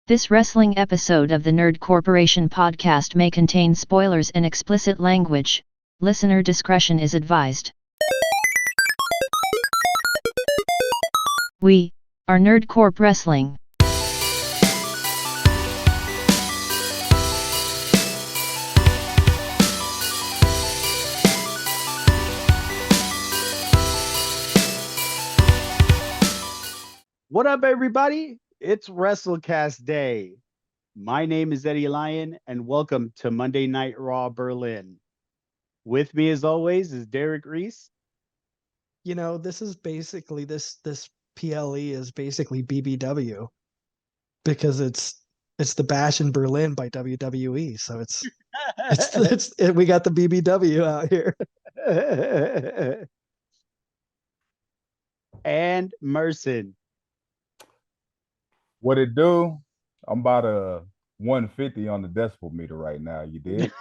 This wrestling episode of the Nerd Corporation podcast may contain spoilers and explicit language. Listener discretion is advised. We are Nerd Corp Wrestling. What up, everybody? It's WrestleCast Day. My name is Eddie Lyon, and welcome to Monday Night Raw Berlin. With me, as always, is Derek Reese. You know, this is basically this PLE is basically BBW because it's the Bash in Berlin by WWE. So we got the BBW out here. And Mercen. What it do? I'm about a 150 on the decibel meter right now. You did?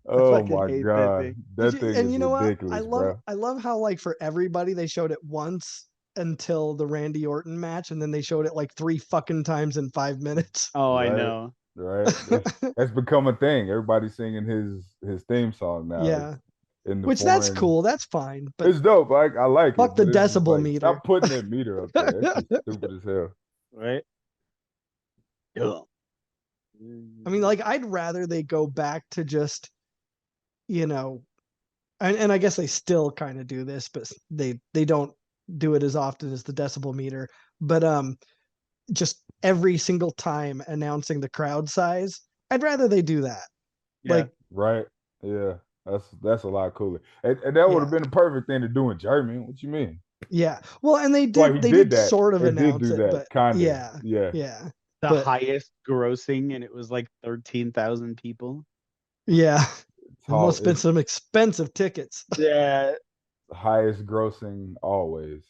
Oh my god, that thing is ridiculous, bro. I love how, like, for everybody they showed it once until the Randy Orton match, and then they showed it like 3 fucking times in 5 minutes. Oh, Right, I know. Right? That's become a thing. Everybody's singing his theme song now. Yeah. In the Which that's cool. That's fine. But it's dope. I like it. Fuck the decibel meter. Stop putting that meter up there. That's just stupid as hell. Right? I mean, like, I'd rather they go back to just, you know, and I guess they still kind of do this, but they don't do it as often as the decibel meter. But just every single time announcing the crowd size, I'd rather they do that. Yeah. Like, right? Yeah. That's a lot cooler. And that would have been the perfect thing to do in Germany. What you mean? Yeah. Well, and they did that. sort of They announce did do it, that, but kind of. Yeah. The highest grossing, and it was like 13,000 people. Yeah. It must have been some expensive tickets. Yeah. The highest grossing always.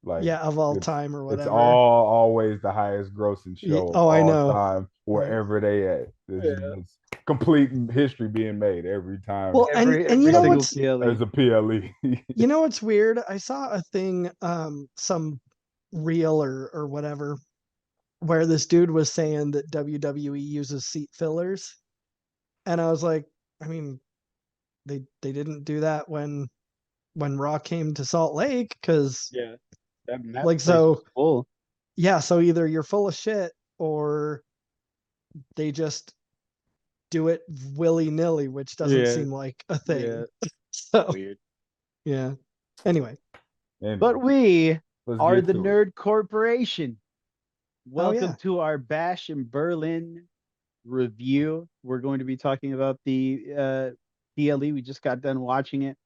Like, yeah, of all time or whatever. It's always the highest grossing show of I all know. time, wherever they at. It's complete history being made every time. Well, and you know what's there's a PLE. You know what's weird? I saw a thing, some reel or whatever, where this dude was saying that WWE uses seat fillers, and I was like, I mean, they didn't do that when Raw came to Salt Lake, because like, so full. Yeah, so either you're full of shit or they just do it willy-nilly, which doesn't seem like a thing. Yeah. So Weird. Yeah. Anyway. But we are the Nerd Corporation. Welcome yeah. to our Bash in Berlin review. We're going to be talking about the PLE. We just got done watching it.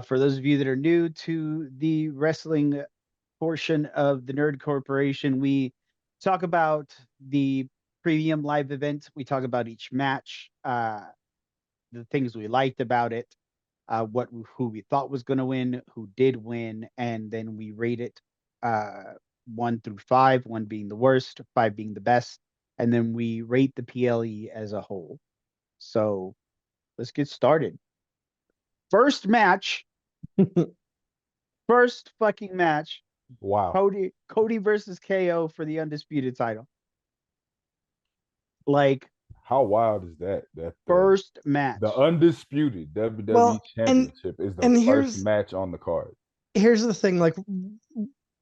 For those of you that are new to the wrestling portion of the Nerd Corporation, we talk about the premium live event. We talk about each match, the things we liked about it, who we thought was going to win, who did win, and then we rate it 1 through 5, 1 being the worst, 5 being the best, and then we rate the PLE as a whole. So let's get started. First match. First fucking match. Wow. Cody versus KO for the undisputed title. Like, how wild is that? That first match. The undisputed WWE Championship is the first match on the card. Here's the thing, like,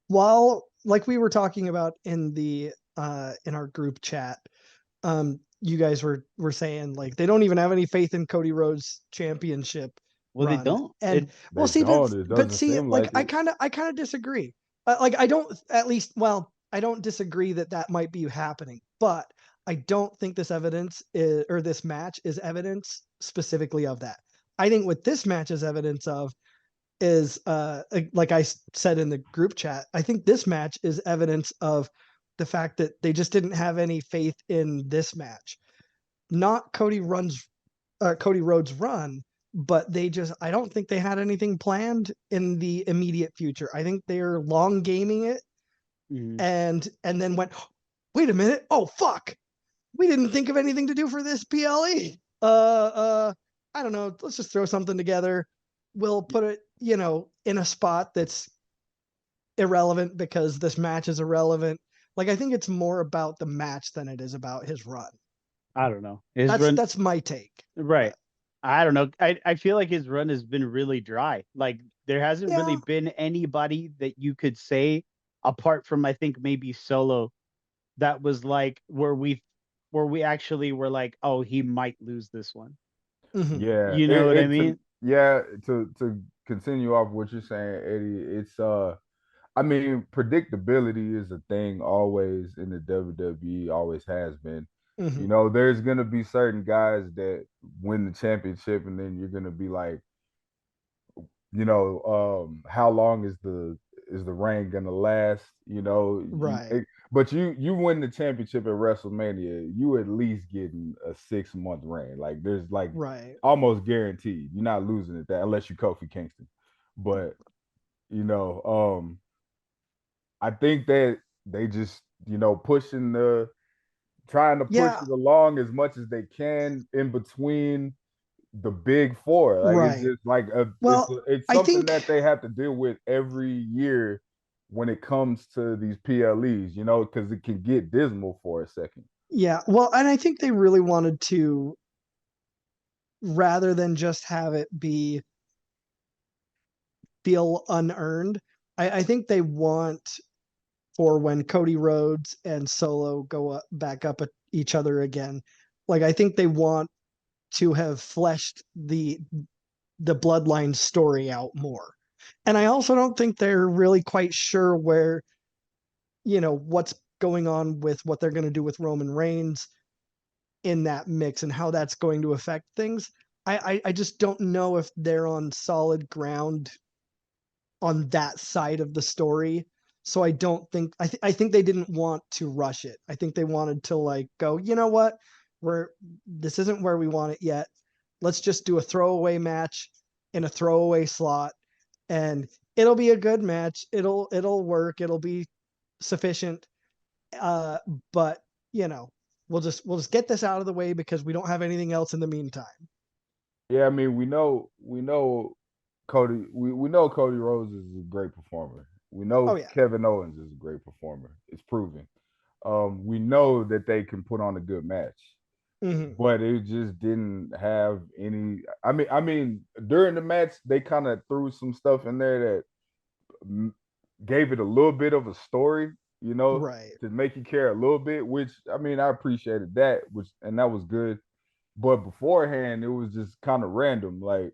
while, like, we were talking about in the in our group chat, you guys were saying, like, they don't even have any faith in Cody Rhodes' championship. Well, run. they don't. And I kind of disagree. Like, I don't disagree that might be happening, but I don't think this match is evidence specifically of that. I think what this match is evidence of is, like I said in the group chat, I think this match is evidence of the fact that they just didn't have any faith in this match. Not Cody Rhodes' run, but I don't think they had anything planned in the immediate future. I think they're long gaming it, and then went, wait a minute, oh fuck, we didn't think of anything to do for this PLE. I don't know, let's just throw something together. We'll put it, in a spot that's irrelevant because this match is irrelevant. Like, I think it's more about the match than it is about his run. I don't know. That's my take. Right. I don't know. I feel like his run has been really dry. Like there hasn't really been anybody that you could say apart from I think maybe Solo that was like where we actually were like, oh, he might lose this one. Mm-hmm. Yeah, You know what I mean? To continue off what you're saying, Eddie, it's I mean, predictability is a thing always in the WWE, always has been. Mm-hmm. You know, there's gonna be certain guys that win the championship, and then you're gonna be like, you know, how long is the reign gonna last? You know, Right. but you win the championship at WrestleMania, you at least getting a 6-month reign. Like there's like Right. almost guaranteed. You're not losing at that unless you Kofi Kingston. But you know, I think that they just, you know, trying to push Yeah. it along as much as they can in between the big four. Like it's Right. just like Well, it's I something think that they have to deal with every year when it comes to these PLEs, you know, because it can get dismal for a second. yeah. Well, and I think they really wanted to, rather than just have it feel unearned. I think they want, for when Cody Rhodes and Solo go back up at each other again. Like, I think they want to have fleshed the bloodline story out more. And I also don't think they're really quite sure where, what's going on with what they're going to do with Roman Reigns in that mix and how that's going to affect things. I just don't know if they're on solid ground on that side of the story. So I don't think I think they didn't want to rush it. I think they wanted to like go, you know what? This isn't where we want it yet. Let's just do a throwaway match in a throwaway slot and it'll be a good match. It'll work. It'll be sufficient. Uh but, you know, we'll just get this out of the way because we don't have anything else in the meantime. Yeah, I mean, we know we know Cody Rhodes is a great performer. We Oh know yeah. Kevin Owens is a great performer. It's proven. We know that they can put on a good match. Mm-hmm. But it just didn't have any. I mean, during the match, they kind of threw some stuff in there that gave it a little bit of a story, you know, Right. to make you care a little bit. Which I mean, I appreciated that, and that was good. But beforehand, it was just kind of random, like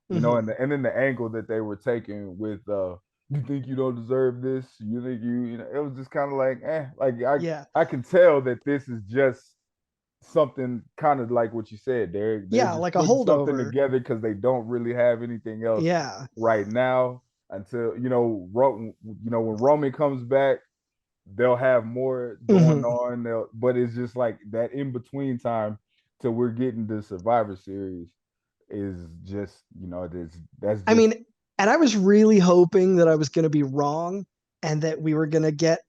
you know, Mm-hmm. and then the angle that they were taking with, you think you don't deserve this? You think you know? It was just kind of like, like Yeah. I can tell that this is just something kind of like what you said. They're Yeah, just like a putting something holdover. together because they don't really have anything else Yeah. right now until you know when Roman comes back, they'll have more going Mm-hmm. on. But it's just like that in between time till we're getting the Survivor Series is just that's I just mean, and I was really hoping that I was going to be wrong and that we were going to get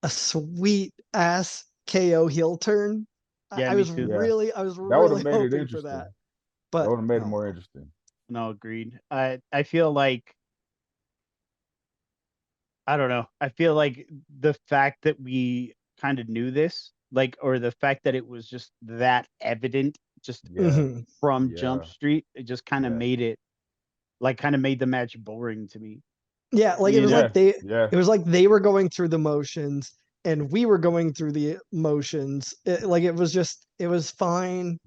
a sweet ass KO heel turn. I, Yeah, I me was too. yeah. really, I was That would have really made it hoping for that. interesting. That But would have made it oh more well. interesting. No, agreed. I feel like I don't know. I feel like the fact that we kind of knew this, like, or the fact that it was just that evident, just Yeah, Mm-hmm. from Jump yeah, Street, it just kind of yeah, made it, like, kind of made the match boring to me. Yeah, like You know? yeah, yeah. it was like they were going through the motions and we were going through the motions. Like it was fine.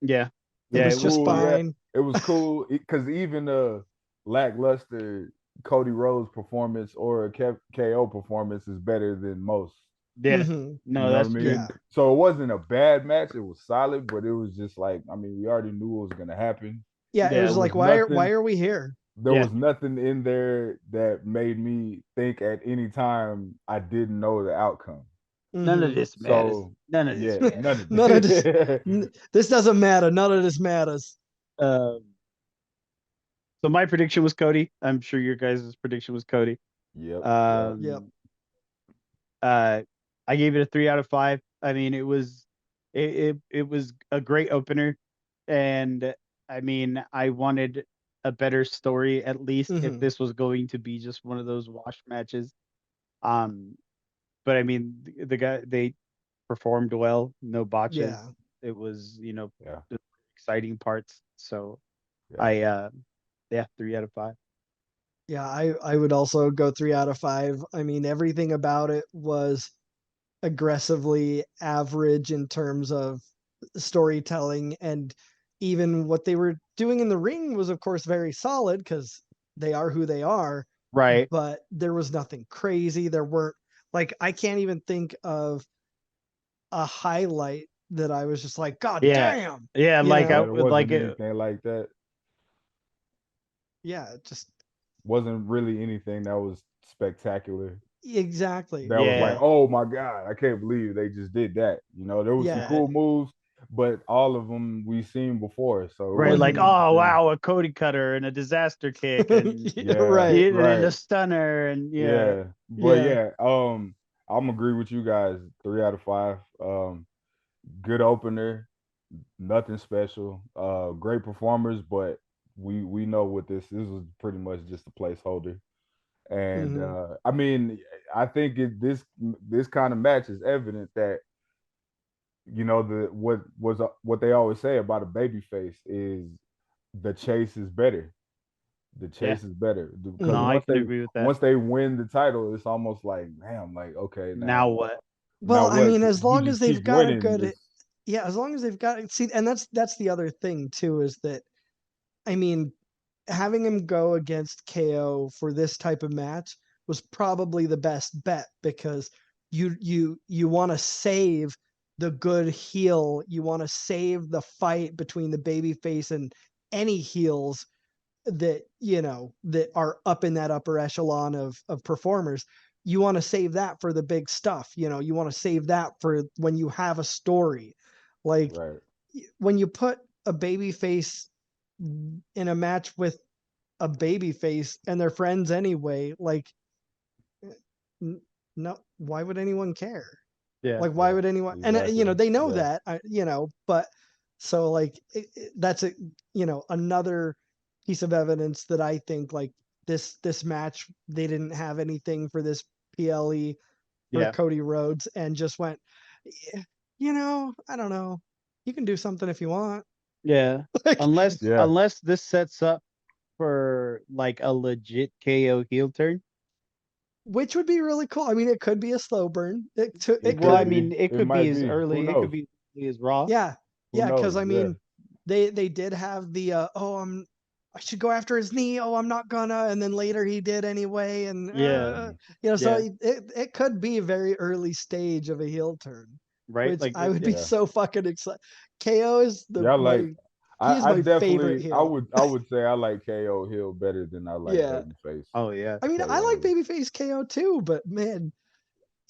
Yeah, It It yeah. was was It was just cool. fine. Yeah, fine. it was cool because even a lackluster Cody Rhodes performance or a KO performance is better than most. Yeah. Mm-hmm. You No, know what I that's mean? true. Yeah. So it wasn't a bad match. It was solid, but it was just like I mean, we already knew what was gonna happen. Yeah, it Yeah, There was was like why nothing. are we here? There yeah. was nothing in there that made me think at any time I didn't know the outcome. None of Mm-hmm. this matters. So None of this yeah, matters. none of None of this. it. This doesn't matter. None of this matters. Um, so my prediction was Cody. I'm sure your guys' prediction was Cody. Yep, yep. Yep. Um, uh, I gave it a 3 out of 5. I mean, it was a great opener, and I mean, I wanted a better story at least if Mm-hmm. this was going to be just one of those wash matches. Um, but I mean, the guy, they performed well, no botches. Yeah. It was, Yeah. the exciting parts. So Yeah. yeah, 3 out of 5. Yeah, I would also go 3 out of 5. I mean, everything about it was aggressively average in terms of storytelling, and even what they were doing in the ring was, of course, very solid because they are who they are. Right. But there was nothing crazy. There weren't, like, I can't even think of a highlight that I was just like, God Yeah. damn. Yeah, You like know? I There would wasn't like it. anything like that. Yeah, just Wasn't really anything that was spectacular. exactly. That was like, Yeah. oh my God, I can't believe they just did that. There was some Yeah. cool moves, but all of them we've seen before. So it Right, like, wasn't Mhm. oh anything. wow, a Cody cutter and a disaster kick and Yeah, Right. and then the right. stunner and Yeah. But Yeah. yeah, I'm agree with you guys. 3 out of 5. Good opener, nothing special. Great performers, but we know what this was pretty much just a placeholder. And Mhm. I mean, I think this kind of match is evident that what they always say about a baby face is the chase is better. The yeah. chase is better because No, Mhm. I can agree with that. once they win the title, it's almost like, damn, like, okay, Now now what? Well, now I what? mean, as He long as just they've keeps got a winning. good, yeah, as long as they've got, see, and that's the other thing too, is that, I mean, having him go against KO for this type of match was probably the best bet, because you want to save the good heel, you want to save the fight between the babyface and any heels that that are up in that upper echelon of performers. You want to save that for the big stuff. You want to save that for when you have a story. Like, Right. when you put a baby face in a match with a baby face and they're friends anyway, like, no, why would anyone care? Yeah. Like, why Yeah. would anyone? And Exactly. they know Yeah. that, but so, like, that's another piece of evidence that I think, like, this match, they didn't have anything for this PLE for Yeah. Cody Rhodes, and just went, "Yeah, I don't know. You can do something if you want." Yeah. Like, Unless Yeah. unless this sets up for like a legit KO heel turn. which would be really cool. I mean, it could be a slow burn. It It Well, I could could, mean, be. it It could be might as be. Who early. It could knows? be as early as Raw. yeah, Who yeah. Because, knows? I Yeah. mean, they did have the I should go after his knee. Oh, I'm not gonna. And then later he did anyway. And Yeah. Mhm. so Yeah. it could be a very early stage of a heel turn, Right. which Like I would be Yeah. so fucking excited. KO is Yeah. he is I my favorite definitely heel. I would say I like KO Hill better than I like Yeah. Babyface oh yeah. I mean, I like KO. babyface KO too, but man,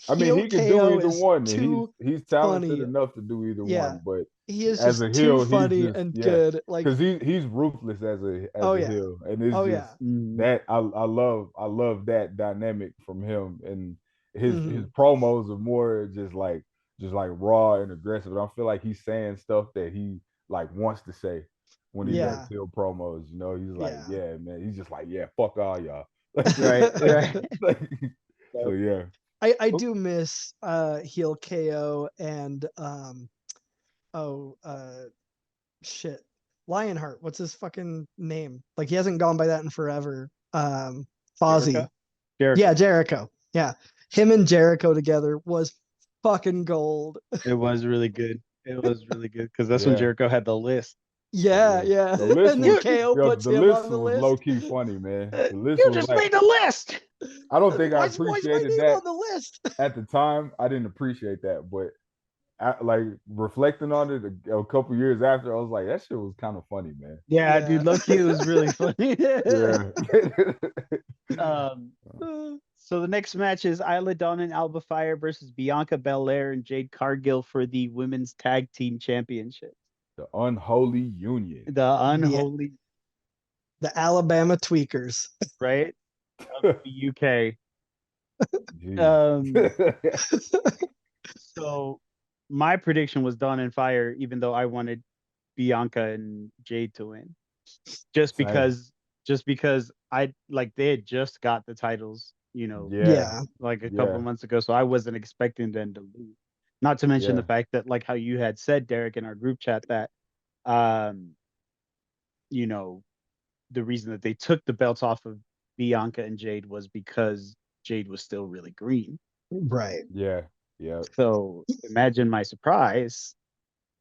I mean, heel he could do KO either is one, and he's too he's talented funny. enough to do either Yeah. one. But He is as just a too heel, he's funny just and yeah, good. Like, because he's ruthless oh as a yeah. heel, and it's Oh just yeah. Mhm. that I love that dynamic from him, and his Mhm. promos are more just like raw and aggressive. And I feel like he's saying stuff that he like wants to say when he does Yeah. heel promos. He's like, Yeah. yeah, man. He's just like, yeah, fuck all y'all. Like, Right. Right. like, so Yep. yeah. I Oh, do miss heel KO and oh shit. Lionheart. What's his fucking name? Like, he hasn't gone by that in forever. Jericho. Fozzy. Jericho. Yeah, Jericho. Yeah. Him and Jericho together was fucking gold. It was really good. It was really good because that's when Yeah. Jericho had the list. Yeah, Yeah. yeah. The list And then was You KO yeah, puts the him list on the was low list. key funny, man. The list you was just like made the list. I don't think I Why's my appreciated name that on the list? at the time. I didn't appreciate that, but like reflecting on it a couple years after, I was like, that shit was kind of funny, man. Yeah, Yeah. dude, low-key, it was really funny. Yeah. um, so the next match is Isla Dawn and Alba Fire versus Bianca Belair and Jade Cargill for the women's tag team championship. The unholy union. The the unholy, the Alabama tweakers. right? Of the UK. Jeez. Um, so my prediction was Dawn and Fire, even though I wanted Bianca and Jade to win. Just Same. because I like they had just got the titles Yeah. like a couple of months ago. So I wasn't expecting them to lose. Not to mention the fact that, like how you had said, Derek, in our group chat, that you know, the reason that they took the belts off of Bianca and Jade was because Jade was still really green. Right. Yeah. Yeah. So imagine my surprise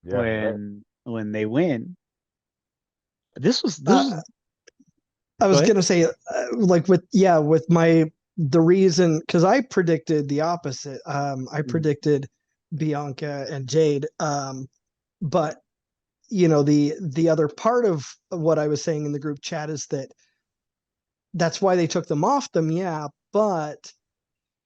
Yeah. when they win. This was I was gonna say, like with the reason, because I predicted the opposite. I predicted Bianca and Jade. But the other part of what I was saying in the group chat is that's why they took them off them. Yeah, but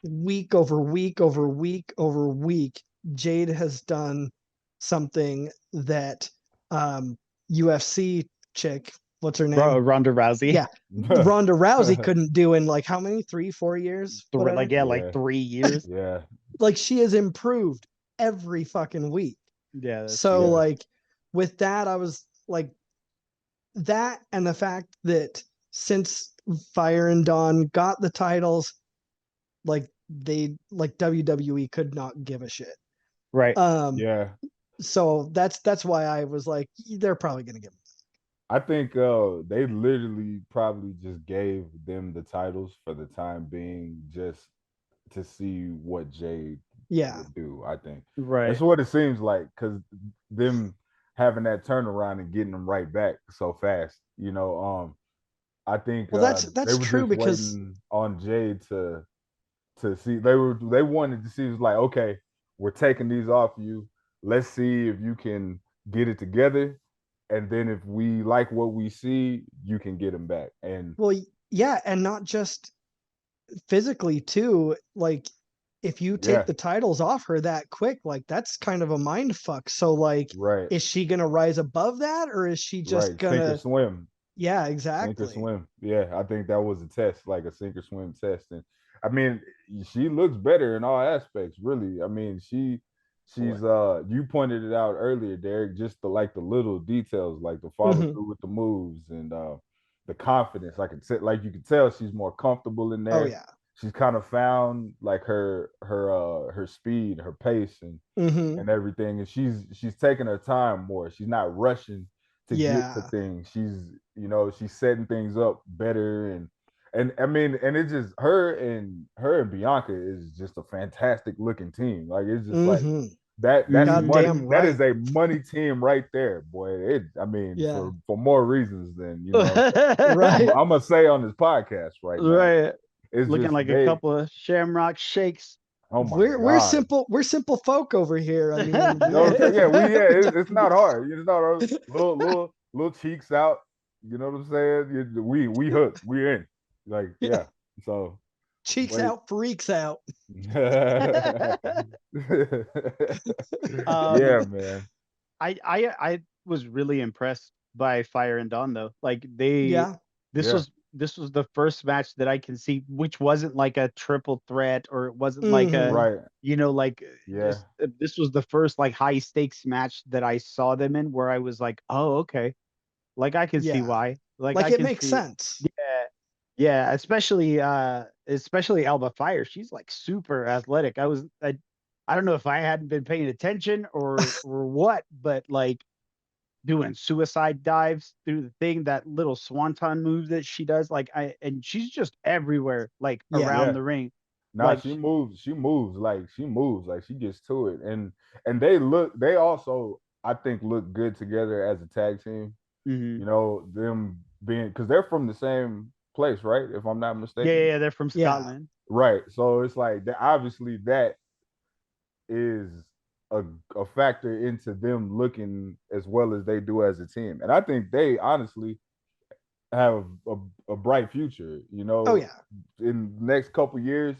week over week over week over week, Jade has done something that UFC chick, what's her name? Ronda Rousey. Yeah, Ronda Rousey couldn't do in like how many? 3-4 years? Like 3 years. Yeah. Like she has improved every fucking week. Yeah. So like with that, I was like that, and the fact that since Fire and Dawn got the titles, like WWE could not give a shit. Right. Yeah. So that's why I was like, they're probably gonna give them. I think they literally probably just gave them the titles for the time being, just to see what Jade would do. I think that's what it seems like, because them having that turnaround and getting them right back so fast. I think that's they were true, just because waiting on Jade to see. They wanted to see, it was like, okay, we're taking these off you. Let's see if you can get it together. And then if we like what we see, you can get them back. And and not just physically too. Like if you take the titles off her that quick, like that's kind of a mind fuck. So like, is she gonna rise above that, or is she just gonna sink or swim? Yeah, exactly. Sink or swim. Yeah, I think that was a test, like a sink or swim test. And I mean, she looks better in all aspects, really. I mean, she's you pointed it out earlier, Derek, just the little details, like the follow through with the moves and the confidence. Like you could tell she's more comfortable in there. Oh yeah. She's kind of found like her speed, her pace, and everything. And she's taking her time more. She's not rushing to get to things. She's setting things up better, and I mean, and it's just her and Bianca is just a fantastic looking team. Like it's just like that's money. Right. That is a money team right there, boy. For more reasons than right. I'm gonna say on this podcast right now. Right. It's looking like a couple of Shamrock Shakes. Oh my God. We're simple folk over here. I mean, it's not hard. It's not hard. Little cheeks out. You know what I'm saying? We hooked. We in. Like So cheeks out, freaks out. Yeah, man. I was really impressed by Fire and Dawn though. Like this was the first match that I can see, which wasn't like a triple threat, or it wasn't like a this was the first like high stakes match that I saw them in, where I was like, oh, okay. Like I can see why. Like it makes sense. Yeah, especially Alba Fire. She's like super athletic. I don't know if I hadn't been paying attention or what, but like doing suicide dives through the thing, that little swanton move that she does, and she's just everywhere, like around the ring. She moves like she gets to it. And they also, I think, look good together as a tag team. Them being, because they're from the same place, right? If I'm not mistaken. Yeah, they're from Scotland. Right. So it's like obviously that is a factor into them looking as well as they do as a team. And I think they honestly have a bright future. Oh yeah. In the next couple years,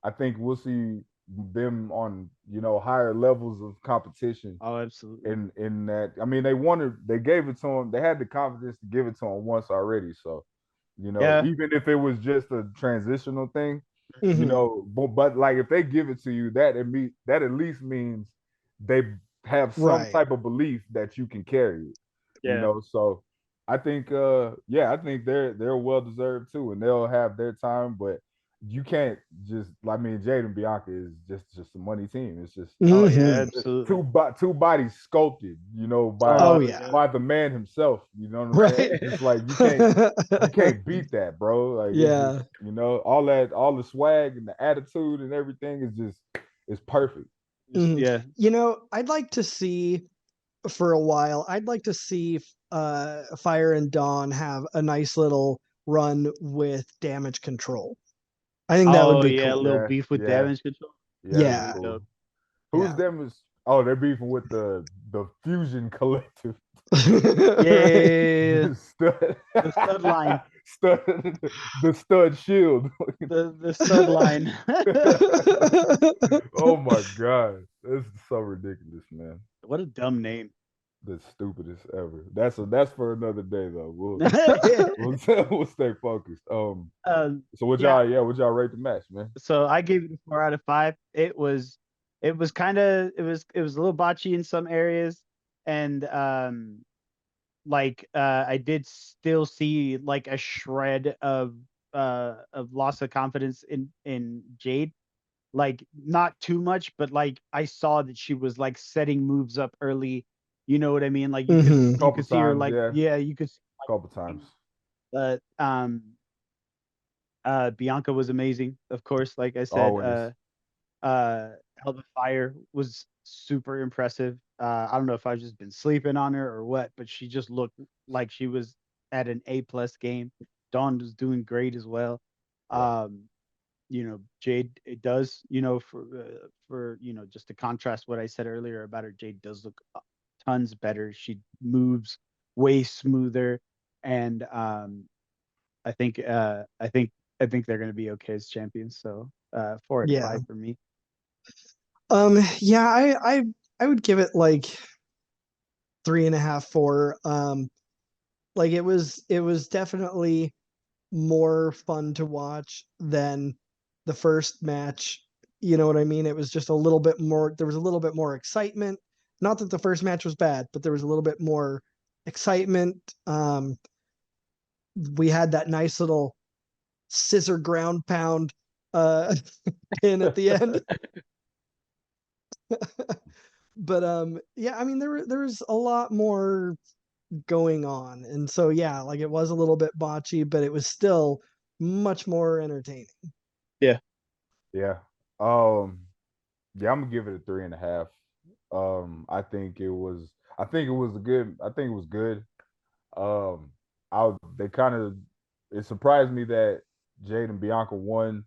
I think we'll see them on higher levels of competition. Oh, absolutely. In that, I mean, they gave it to them. They had the confidence to give it to them once already. So, even if it was just a transitional thing, but like if they give it to you, that at least means they have some type of belief that you can carry it. So I think I think they're well deserved too, and they'll have their time. But you can't just. I mean, Jade and Bianca is just a money team. It's just Oh yeah, Mhm. absolutely. two bodies sculpted, Oh, Oh yeah. by the man himself. You know what I'm saying? Right. It's just like you can't beat that, bro. Like it's just Yeah. all the swag and the attitude and everything is just it's perfect. Mhm. Yeah. You know, I'd like to see for a while. I'd like to see Fire and Dawn have a nice little run with Damage Control. I think that would Oh be yeah, a cool. little Yeah, beef with yeah, damage control. yeah. That'd be That's Yeah. really cool. dope. Who's Yeah. them? Is they're beefing with the Fusion Collective. Yeah, Stud, the stud line, stud, the stud shield. the stud line. Oh my god, that's so ridiculous, man. What a dumb name. The stupidest ever. That's for another day though. We'll stay focused. So Yeah. what y'all rate the match, man? So I gave it a 4 out of 5. It was kind of it was a little botchy in some areas, and I did still see like a shred of loss of confidence in Jade. Like not too much, but like I saw that she was like setting moves up early. You know what I mean? Like Mhm. you Couple could see her times, like, yeah. yeah, you could see, Couple times. but Bianca was amazing, of course. Like I said, Always. Hell of Fire was super impressive. I don't know if I've just been sleeping on her or what, but she just looked like she was at an A+ game. Dawn was doing great as well. Yeah. Jade, it does, for just to contrast what I said earlier about her, Jade does look tons better. She moves way smoother, and I think they're going to be okay as champions. So 4 out of 5 Yeah. for me. Yeah, I would give it like 3.5, 4. Like it was definitely more fun to watch than the first match. You know what I mean? It was just a little bit more, there was a little bit more excitement. Not that the first match was bad, but there was a little bit more excitement. We had that nice little scissor ground pound pin at the end. But yeah, I mean there was a lot more going on. And so yeah, like it was a little bit botchy, but it was still much more entertaining. Yeah. Yeah. Yeah, I'm gonna give it a 3.5. I think it was I think it was good. Um they kind of it surprised me that Jade and Bianca won.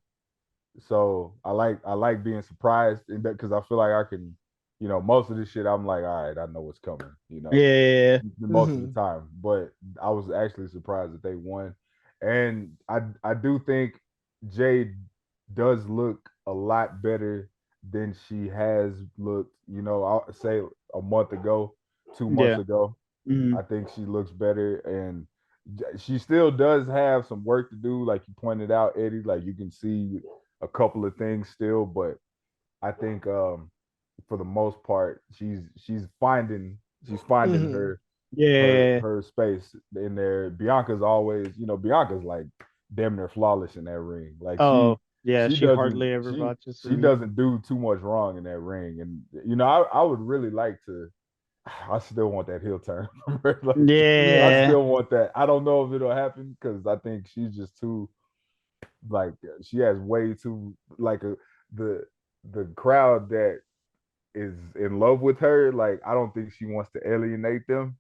So I like being surprised in that because I feel like I can, most of this shit I'm like, all right, I know what's coming, Yeah. most of the time. But I was actually surprised that they won. And I do think Jade does look a lot better than she has looked, I'll say a month ago, 2 months Yeah. ago. Mhm. I think she looks better and she still does have some work to do, like you pointed out, Eddie. Like you can see a couple of things still, but I think for the most part, she's finding Mhm. Yeah. her space in there. Bianca's always, Bianca's like damn near flawless in that ring. Like Oh, yeah. she She doesn't hardly ever botches for she me. doesn't do too much wrong in that ring. And I would really like to. I still want that heel turn from her. Like, I Yeah. Yeah. still want that. I don't know if it'll happen because I think she's just too like she has way too like the the crowd that is in love with her. Like I don't think she wants to alienate them.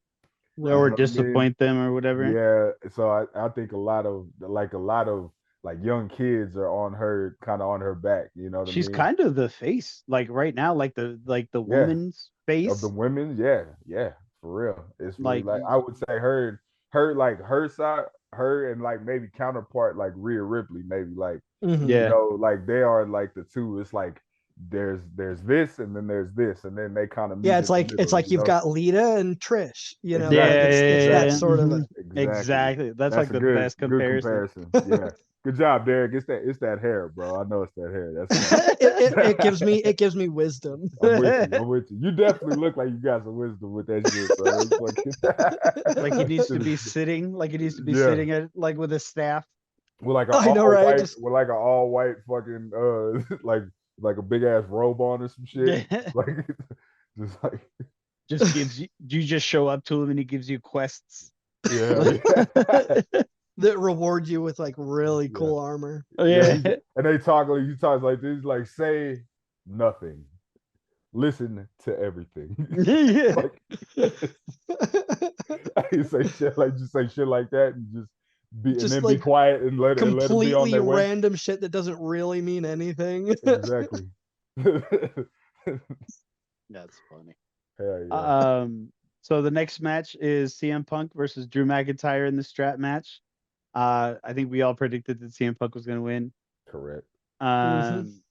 You Or Right. know what I mean? disappoint them or whatever. Yeah. So I think a lot of like young kids are on her kind of on her back. You know what I She's mean? kind of the face, like right now, like the Yeah. woman's Of the face. women, yeah, for real. It's really Like like I would say her side, her and like maybe counterpart like Rhea Ripley, maybe like Mhm. yeah. like they are like the two. It's like there's this and then there's this and then they kind of Yeah, meet it's in the like middle. you've got Lita and Trish, like Exactly, it's that Yeah. sort of a exactly. Exactly. That's That's like a the good best good comparison. comparison. Yeah, good job, Derek. It's that hair, bro. I know it's that hair. That's it gives me wisdom. I'm with you. I'm with you. You definitely look like you got some wisdom with that shit, bro. It's Like he needs to be fucking, sitting, like he needs to be yeah, sitting at like with a staff. with like I know, right? Just with like an all white fucking like a big ass robe on or some shit. Like just like just gives you just show up to him and he gives you quests. yeah. that reward you with like really cool armor. Oh, yeah. And he talks like this, like say nothing. Listen to everything. Like, I say shit like just say shit like that and just just be quiet and let them be on completely their way. random shit that doesn't really mean anything. Exactly. That's funny. Hell yeah. So the next match is CM Punk versus Drew McIntyre in the strap match. I think we all predicted that CM Punk was going to win. Correct. I'm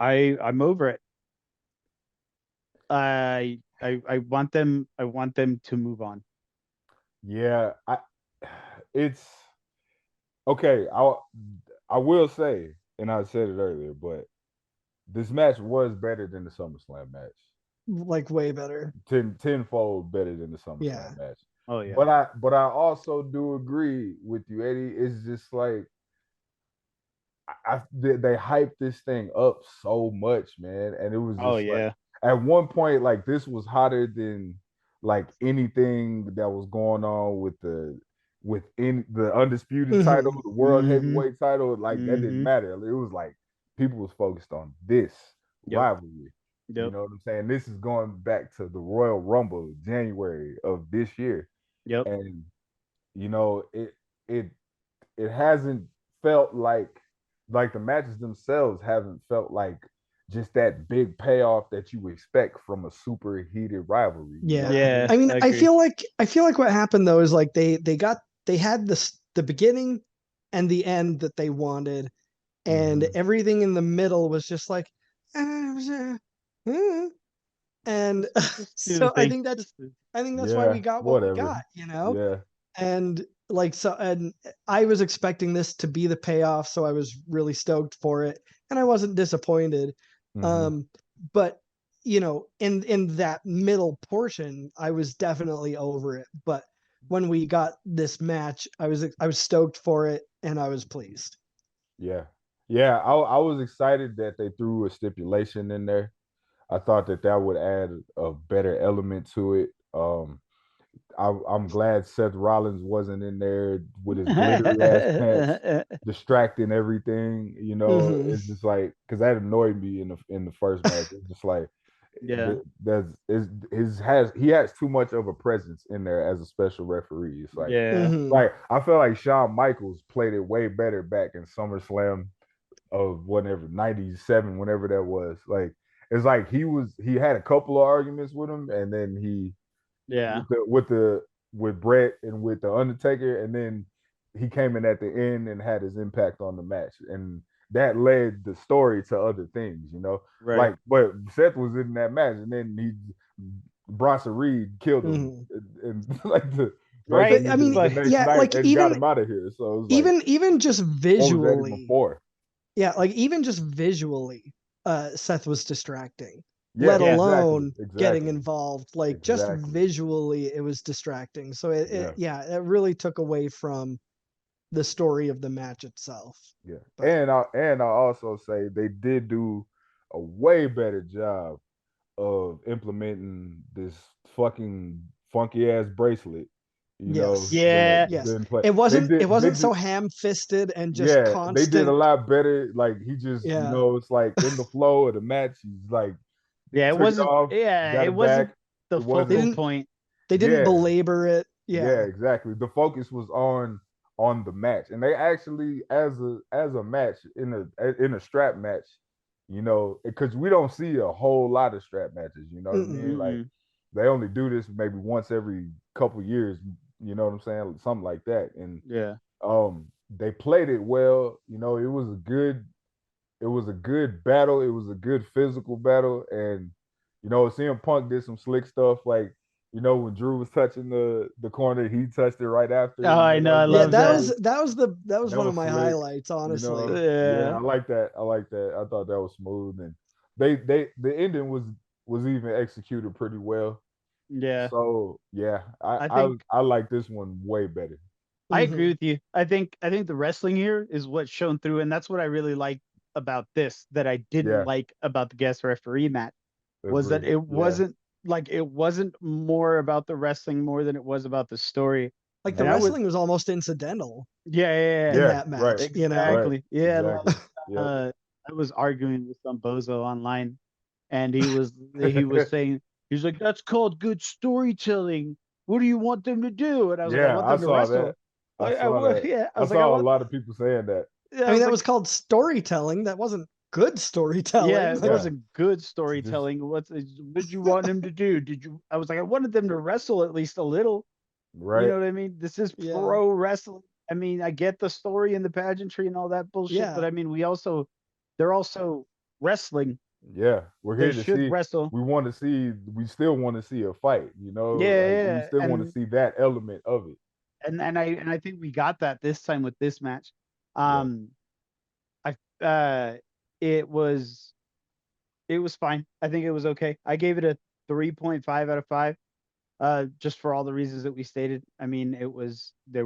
over it. I want them to move on. Yeah, it's okay. I will say, and I said it earlier, but this match was better than the SummerSlam match. Like way better. Tenfold better than the SummerSlam Yeah. match. Oh yeah. But I also do agree with you, Eddie. It's just like they hyped this thing up so much, man, and it was just like at one point like this was hotter than like anything that was going on with the undisputed title, the world heavyweight title. Like that didn't matter. It was like people was focused on this rivalry. You know what I'm saying? This is going back to the Royal Rumble, January of this year. And you know, it hasn't felt like the matches themselves haven't felt like just that big payoff that you expect from a super heated rivalry. Yeah. Yeah. I mean, I feel like what happened though is like they had the beginning and the end that they wanted, and everything in the middle was just like and so I think that's why we got what we got, you know? Yeah. And like and I was expecting this to be the payoff, so I was really stoked for it, and I wasn't disappointed. But you know, in that middle portion, I was definitely over it. But when we got this match, I was stoked for it, and I was pleased. Yeah. I was excited that they threw a stipulation in there. I thought that would add a better element to it. I'm glad Seth Rollins wasn't in there with his glittery ass pants, distracting everything. You know, it's just like because that annoyed me in the first match. It's just like, he has too much of a presence in there as a special referee. It's like, like I feel like Shawn Michaels played it way better back in SummerSlam of whatever 97, whenever that was. Like it's like he had a couple of arguments with him, and then he with Brett and with the Undertaker, and then he came in at the end and had his impact on the match, and that led the story to other things, you know. Like, but Seth was in that match, and then Bronson Reed killed him, and like the right. I mean, like and even got him out of here. So it was even just visually, before. Yeah, like even just visually, Seth was distracting. Let alone getting involved. Like just visually, it was distracting. So it really took away from the story of the match itself. Yeah, but, and I also say they did do a way better job of implementing this fucking funky ass bracelet. You know, it wasn't so ham-fisted and just constant. They did a lot better. Like he just, you know, it's like in the flow of the match, he's like, it wasn't. It wasn't the focal point. They didn't belabor it. Yeah, exactly. The focus was on the match, and they actually, as a match in a strap match, you know, because we don't see a whole lot of strap matches. You know what I mean? Like they only do this maybe once every couple years. You know what I'm saying? Something like that. And they played it well. You know, it was a good battle. It was a good physical battle, and you know, CM Punk did some slick stuff like, you know, when Drew was touching the corner, he touched it right after. Oh, I know, I love that. That was one of my highlights, honestly. You know? I like that. I thought that was smooth, and the ending was even executed pretty well. Yeah. So yeah, I like this one way better. I agree with you. I think the wrestling here is what's shown through, and that's what I really like about this that I didn't like about the guest referee match was that it wasn't it wasn't more about the wrestling more than it was about the story. Like the wrestling was almost incidental. Yeah. In that match, right, exactly. Right, Yeah, exactly. I was arguing with some bozo online, and he was saying he's like, "That's called good storytelling. What do you want them to do?" And I was like, "I want them to wrestle." I saw that. Yeah, I I was like, saw a lot of people saying that. Yeah, I mean, that was called storytelling. That wasn't good storytelling. Yeah, that wasn't good storytelling. What did you want him to do? I was like, I wanted them to wrestle at least a little. Right. You know what I mean? This is pro wrestling. I mean, I get the story and the pageantry and all that bullshit, but I mean, they're also wrestling. Yeah, we're here to see. Wrestle. We still want to see a fight. You know, Yeah. We still want to see that element of it. And I think we got that this time with this match. It was fine. I think it was okay. I gave it a 3.5 out of 5. Just for all the reasons that we stated. I mean, there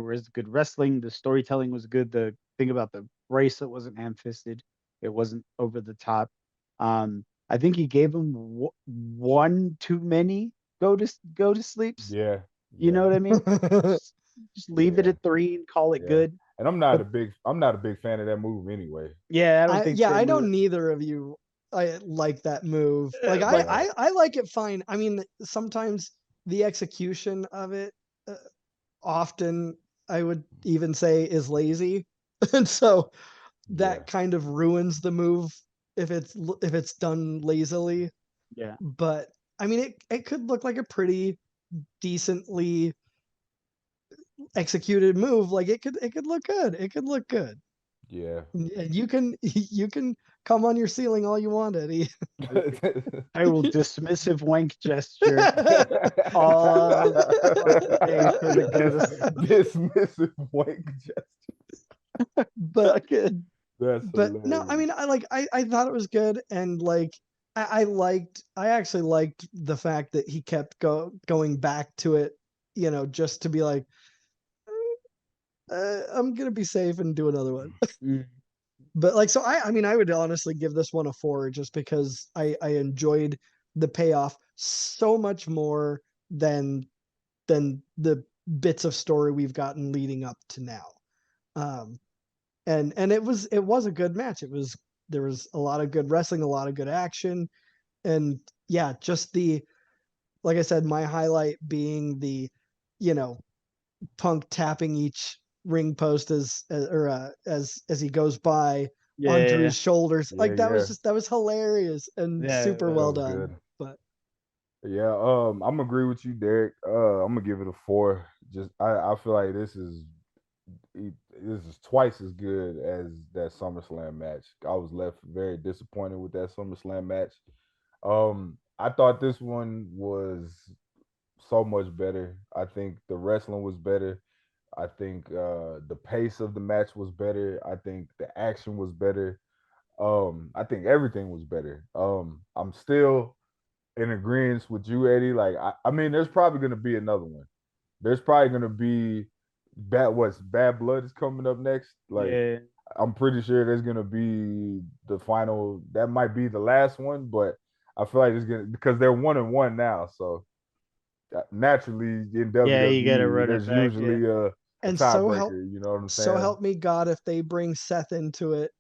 was good wrestling. The storytelling was good. The thing about the bracelet wasn't ham-fisted. It wasn't over the top. I think he gave him one too many go to sleeps. Yeah. You know what I mean? just leave it at 3 and call it good. And I'm not a big fan of that move anyway. Yeah, I don't think. Yeah, I know neither of you. I like that move. Like I like it fine. I mean, sometimes the execution of it, often I would even say is lazy, and so that kind of ruins the move if it's done lazily. Yeah. But I mean, it could look like a pretty decently executed move. Like it could look good. It could look good. Yeah. And you can come on your ceiling all you want, Eddie. I will dismissive wank gesture all day for the dismissive wank gesture. But hilarious. No, I mean, I thought it was good, and like I actually liked the fact that he kept going back to it, you know, just to be like, I'm gonna be safe and do another one. But like, so I mean, I would honestly give this one a 4 just because I enjoyed the payoff so much more than the bits of story we've gotten leading up to now. And it was a good match. There was a lot of good wrestling, a lot of good action, and yeah, just like I said, my highlight being the, you know, Punk tapping each ring post as he goes by on Drew's shoulders. Like that was hilarious and super well done. Good. But yeah, I'm gonna agree with you, Derek. I'm gonna give it a 4. Just I feel like this is twice as good as that SummerSlam match. I was left very disappointed with that SummerSlam match. I thought this one was so much better. I think the wrestling was better. I think the pace of the match was better. I think the action was better. I think everything was better. I'm still in agreement with you, Eddie. Like, I mean, there's probably going to be another one. There's probably going to be Bad Blood is coming up next. Like, I'm pretty sure there's going to be the final. That might be the last one, but I feel like it's going to, because they're 1-1 now. So naturally in WWE, you gotta run there's it back, usually a tiebreaker. You know what I'm saying? So help me God if they bring Seth into it.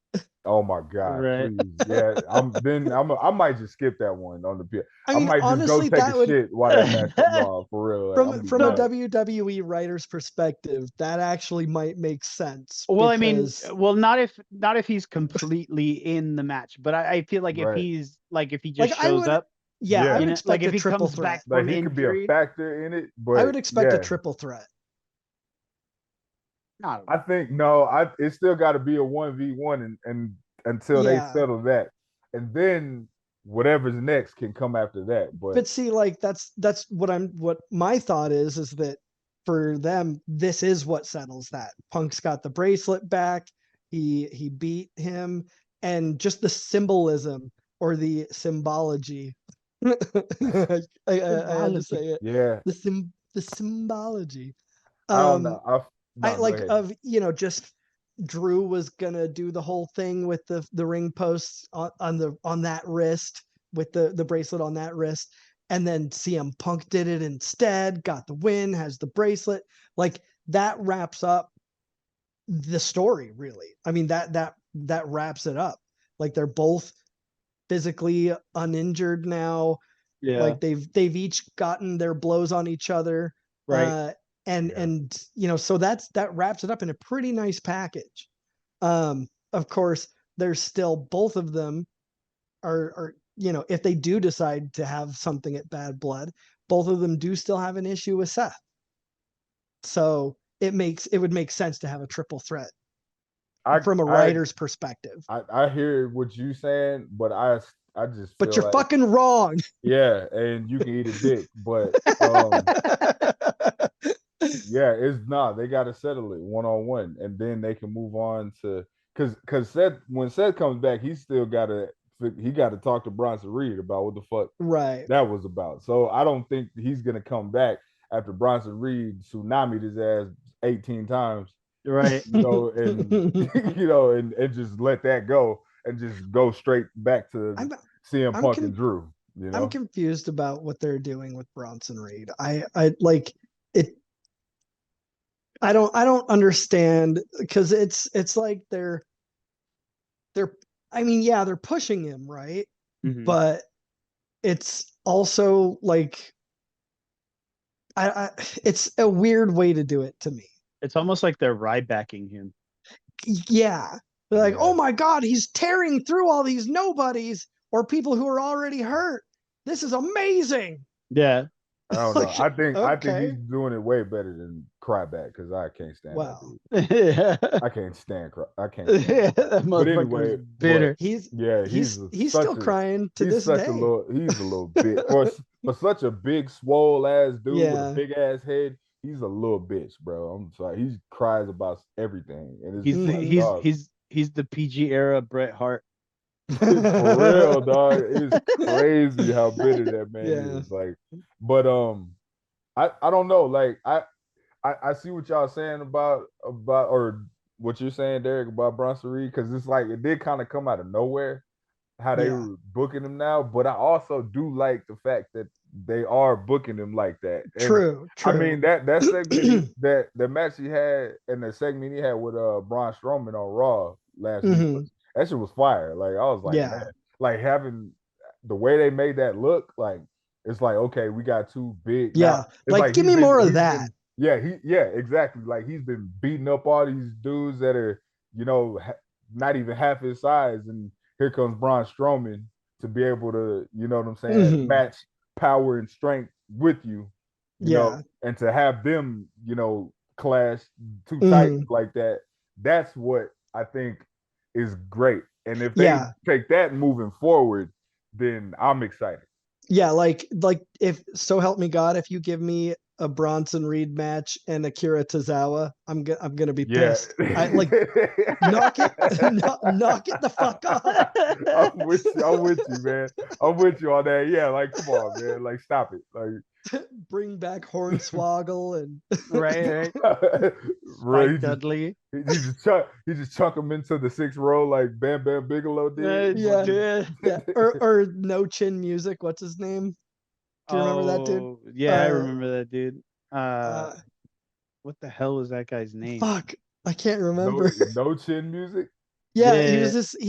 Oh my God! Right. Please, yeah. I might just skip that one on the PL. I mean, might honestly, just go take a shit while that match comes on, for real. Like, from a WWE writer's perspective, that actually might make sense. Well, because... I mean, not if he's completely in the match, but I feel like if he's like if he just shows up. Yeah, I would expect like if a triple comes threat. Back from he could be a factor in it, but I would expect a triple threat. I think no. It's still got to be a 1v1 and until they settle that, and then whatever's next can come after that. But see, like that's what my thought is that for them, this is what settles that. Punk's got the bracelet back. He beat him, and just the symbolism or the symbology. I had to say it. Yeah. The symbology. I don't know. I like of just Drew was gonna do the whole thing with the ring posts on that wrist with the bracelet on that wrist, and then CM Punk did it instead, got the win, has the bracelet. Like that wraps up the story, really. I mean that wraps it up. Like they're both physically uninjured now. Yeah. Like they've each gotten their blows on each other. Right. And so that wraps it up in a pretty nice package. Of course, there's still both of them are if they do decide to have something at Bad Blood, both of them do still have an issue with Seth. So it would make sense to have a triple threat from a writer's perspective. I hear what you're saying, but I just but you're fucking wrong. Yeah, and you can eat a dick, but yeah, it's not. They got to settle it one-on-one, and then they can move on to because Seth, when Seth comes back, he still got to talk to Bronson Reed about what the fuck that was about. So I don't think he's gonna come back after Bronson Reed tsunami'd his ass 18 times, right? And and just let that go and just go straight back to CM Punk and Drew. I'm confused about what they're doing with Bronson Reed. I like it. I don't understand, because it's like they're I mean, yeah, they're pushing him, right? Mm-hmm. But it's also like it's a weird way to do it to me. It's almost like they're Rybacking him. Yeah. They're like, oh my God, he's tearing through all these nobodies or people who are already hurt. This is amazing. Yeah. I don't know. I think he's doing it way better than Cryback, because I can't stand that dude. I can't stand that but anyway, bitter. He's still crying to this day. He's a little bit for such a big swole ass dude with a big ass head. He's a little bitch, bro. I'm sorry. He cries about everything, and he's the PG era Bret Hart. For real, dog. It's crazy how bitter that man is. Like, but I don't know. Like, I see what y'all saying about or what you're saying, Derek, about Bronson Reed, because it's like it did kind of come out of nowhere how they were booking him now. But I also do like the fact that they are booking him like that. And true. I mean that segment that match he had and the segment he had with Braun Strowman on Raw last week. That shit was fire. Like I was like, man, like having the way they made that look, like it's like, okay, we got two big. Yeah, like give me more of that. Exactly. Like he's been beating up all these dudes that are, not even half his size, and here comes Braun Strowman to be able to, you know what I'm saying, match power and strength with you, you know, and to have them, clash two titans like that. That's what I think is great. And if they take that moving forward, then I'm excited. Yeah, like if so help me God, if you give me a Bronson Reed match and Akira Tozawa, I'm gonna be pissed. I like knock it the fuck off. I'm with you, man. I'm with you on that. Yeah, like come on, man. Like stop it. Like bring back Hornswoggle and right. Spike Dudley. He just chunk him into the 6th row like Bam Bam Bigelow did. Yeah. Or No Chin Music. What's his name? Do you remember that dude? Yeah, I remember that dude. What the hell was that guy's name? Fuck, I can't remember. No Chin Music. Yeah, he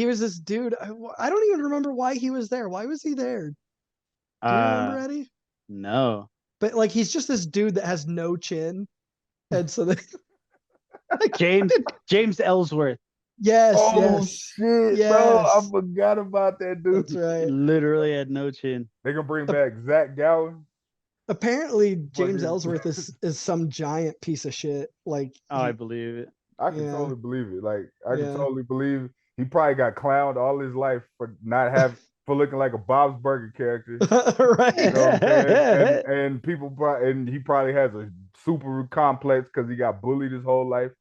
was this dude. I don't even remember why he was there. Why was he there? Do you remember, Eddie? No. But like he's just this dude that has no chin, and so they James Ellsworth. Yes. Shit, bro! I forgot about that dude. That's right. Literally had no chin. They gonna bring back Zach Gowen. Apparently, James Ellsworth is some giant piece of shit. Like, I believe it. I can totally believe it. Like, I can totally believe he probably got clowned all his life for looking like a Bob's Burger character, right? You know what I'm saying? And people and he probably has a super complex because he got bullied his whole life.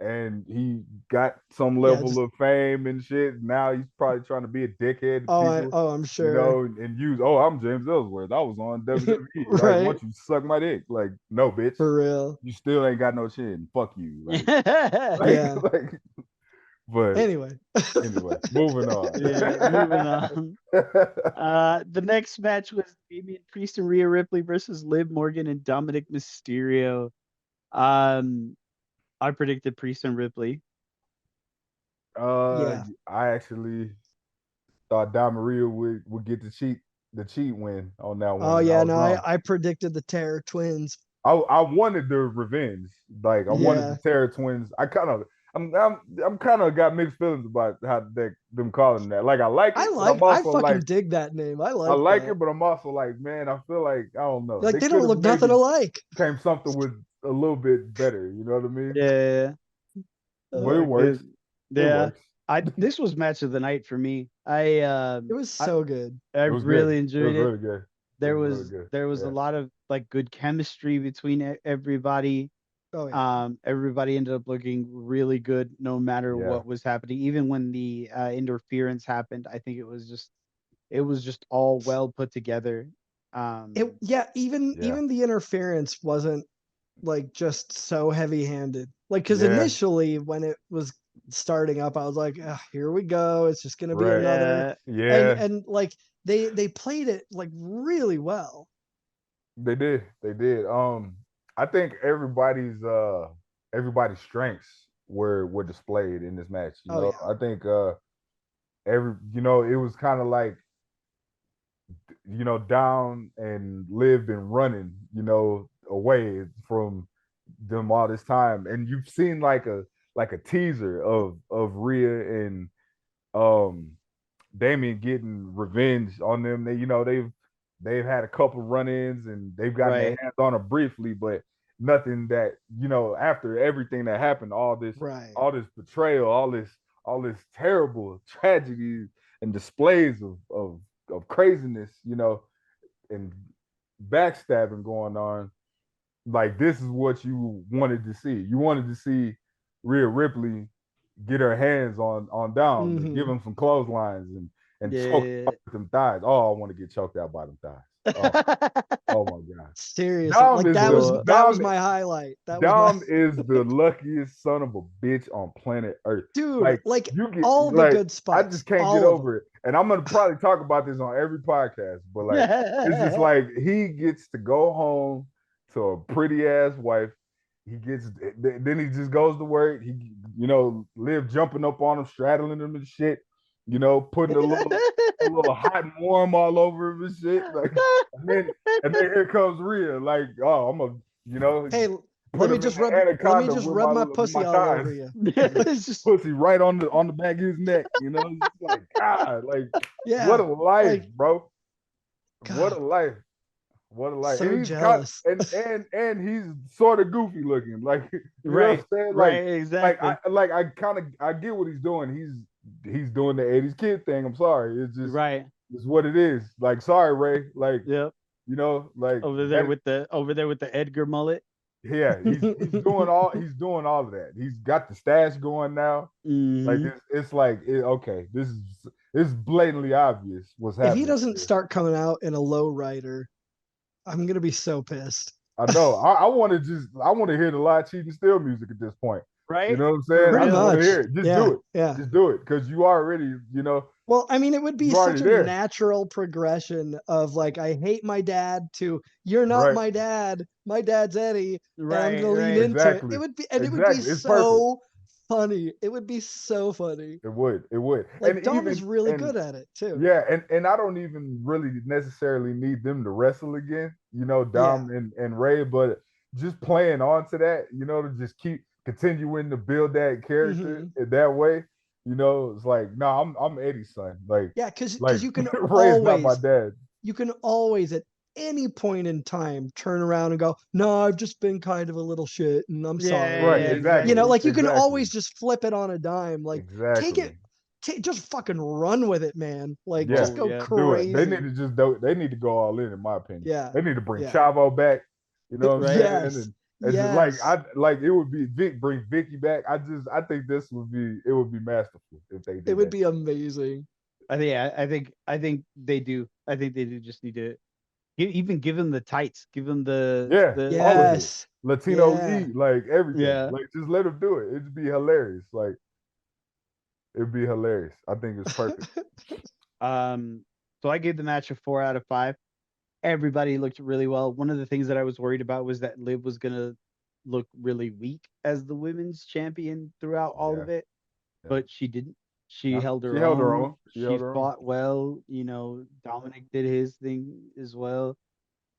and he got some Yeah, level of fame and shit. Now he's probably trying to be a dickhead to people, I'm you sure. know, and use, oh, I'm James Ellsworth. I was on WWE. Like, why Right. don't you suck my dick? Like, no, bitch. For real. You still ain't got no chin. Fuck you. Like, Yeah. but Anyway, moving on. Yeah, moving on. The next match was Damian Priest and Rhea Ripley versus Liv Morgan and Dominic Mysterio. I predicted Priest and Ripley. yeah. I actually thought Don Maria would get the cheat win on that one. Oh yeah, no, I predicted the Terror Twins. I wanted the revenge. Like, I wanted the Terror Twins. I'm kind of got mixed feelings about how them calling that. Like, I like it. I fucking dig that name. I like it, but I'm also like, man, I feel like, I don't know. Like, they don't look nothing alike. Came something with a little bit better. You know what I mean? Yeah. But it works. Yeah. It works. This was match of the night for me. It was so good. I really enjoyed it. It was really good. There was a lot of like good chemistry between everybody. Oh yeah. Everybody ended up looking really good no matter what was happening. Even when the interference happened, I think it was just all well put together. Even the interference wasn't like just so heavy-handed. Like, because initially when it was starting up, I was like, oh, here we go. It's just gonna be another. And like they played it like really well. They did. I think everybody's strengths were displayed in this match. You know, I think it was kind of like, Dom and Liv been running, away from them all this time, and you've seen like a teaser of Rhea and Damian getting revenge on them. They've had a couple run-ins and they've gotten their hands on her briefly, but nothing that, after everything that happened, all this betrayal, all this terrible tragedy and displays of craziness, and backstabbing going on. Like, this is what you wanted to see. You wanted to see Rhea Ripley get her hands on Dom and give him some clotheslines and choke out them thighs. Oh, I want to get choked out by them thighs. Oh my God. Seriously. That was my highlight. Dom is the luckiest son of a bitch on planet Earth. Dude, all the good spots. I just can't get over it. And I'm going to probably talk about this on every podcast, but like, it's just like, he gets to go home to a pretty ass wife. Then he just goes to work. He, Liv jumping up on him, straddling him and shit. Putting a little hot and warm all over him and shit. Like, and then here comes Rhea. Like, oh, I'm a, hey, let me just rub my pussy all over you. Pussy right on the back of his neck. It's like, God, like, what a life, bro. God. What a life. What a life. So and he's jealous. And he's sort of goofy looking. Like, you know what I'm saying? Like, exactly. I get what he's doing. He's doing the 80s kid thing. I'm sorry. It's just it's what it is. Like, sorry, Ray. Like, like over there with the Edgar mullet. Yeah, he's doing all of that. He's got the stash going now. Like, it's like, okay, this is blatantly obvious what's happening. If he doesn't start coming out in a low rider, I'm gonna be so pissed. I know. I want to hear the live cheating still music at this point. Right? You know what I'm saying? Pretty I much. want to hear it. Just do it. Yeah. Just do it, because you already, Well, I mean, it would be such a natural progression of like, I hate my dad to you're not my dad. My dad's Eddie. Right. And I'm gonna lean into it. It would be, and it would be so funny. It would be so funny. It would. Like, and Dom is really good at it too. Yeah, and I don't even really necessarily need them to wrestle again, Dom and Ray, but just playing onto that, to just keep continuing to build that character that way. It's like, no, I'm Eddie's son. Like, yeah, because you can Ray's not my dad. You can always at any point in time turn around and go, no, I've just been kind of a little shit and I'm sorry. Right, exactly. You can always just flip it on a dime. Like, take it, just fucking run with it, man. Like, just go crazy. They need to they need to go all in my opinion. Yeah. They need to bring Chavo back. You know what I'm saying? And just like Yes. it would be bring Vicky back. I think this would be masterful if they did It would that. be amazing. I think they do. I think they do just need to even give him the tights, give him the all of it. Yes. Latino Yeah. heat, like everything. Yeah. Like just let him do it. It'd be hilarious. Like it'd be hilarious. I think it's perfect. So I gave the match a 4 out of 5. Everybody looked really well. One of the things that I was worried about was that Liv was gonna look really weak as the women's champion throughout all of it, but she didn't. She held her own. She fought well. You know, Dominic did his thing as well.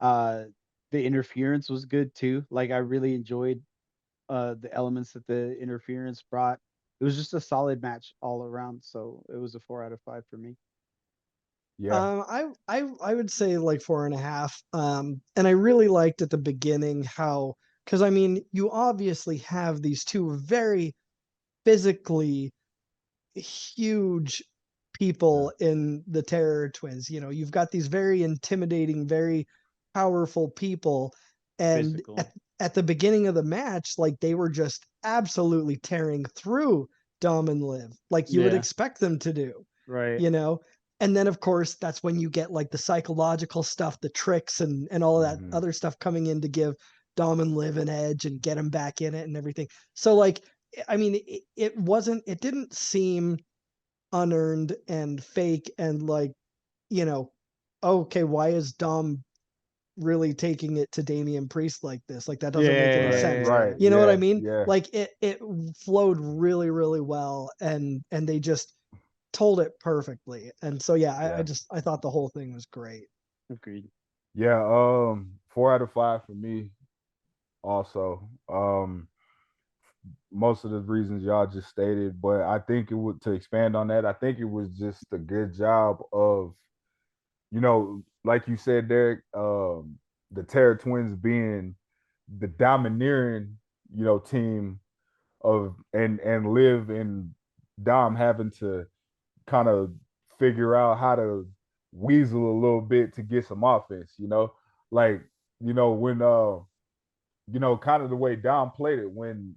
The interference was good too. Like I really enjoyed the elements that the interference brought. It was just a solid match all around. So it was a 4 out of 5 for me. Yeah. I would say like 4.5. And I really liked at the beginning how, because I mean, you obviously have these two very physically huge people in the Terror Twins. You know, you've got these very intimidating, very powerful people, and at the beginning of the match, like they were just absolutely tearing through Dom and Liv, like you would expect them to do. Right. You know, and then of course that's when you get like the psychological stuff, the tricks and all of that other stuff coming in to give Dom and Liv an edge and get them back in it and everything. So like, I mean, it didn't seem unearned and fake and like, you know, okay, why is Dom really taking it to Damian Priest like this? Like that doesn't make any sense. Right. You know what I mean? Yeah. Like it flowed really, really well, and they just told it perfectly. And so I thought the whole thing was great. Agreed. Yeah, 4 out of 5 for me also. Most of the reasons y'all just stated, but I think it would, to expand on that, I think it was just a good job of, you know, like you said, Derek, the Terror Twins being the domineering, you know, team of and Liv and Dom having to kind of figure out how to weasel a little bit to get some offense, you know, like, you know, when you know, kind of the way Dom played it when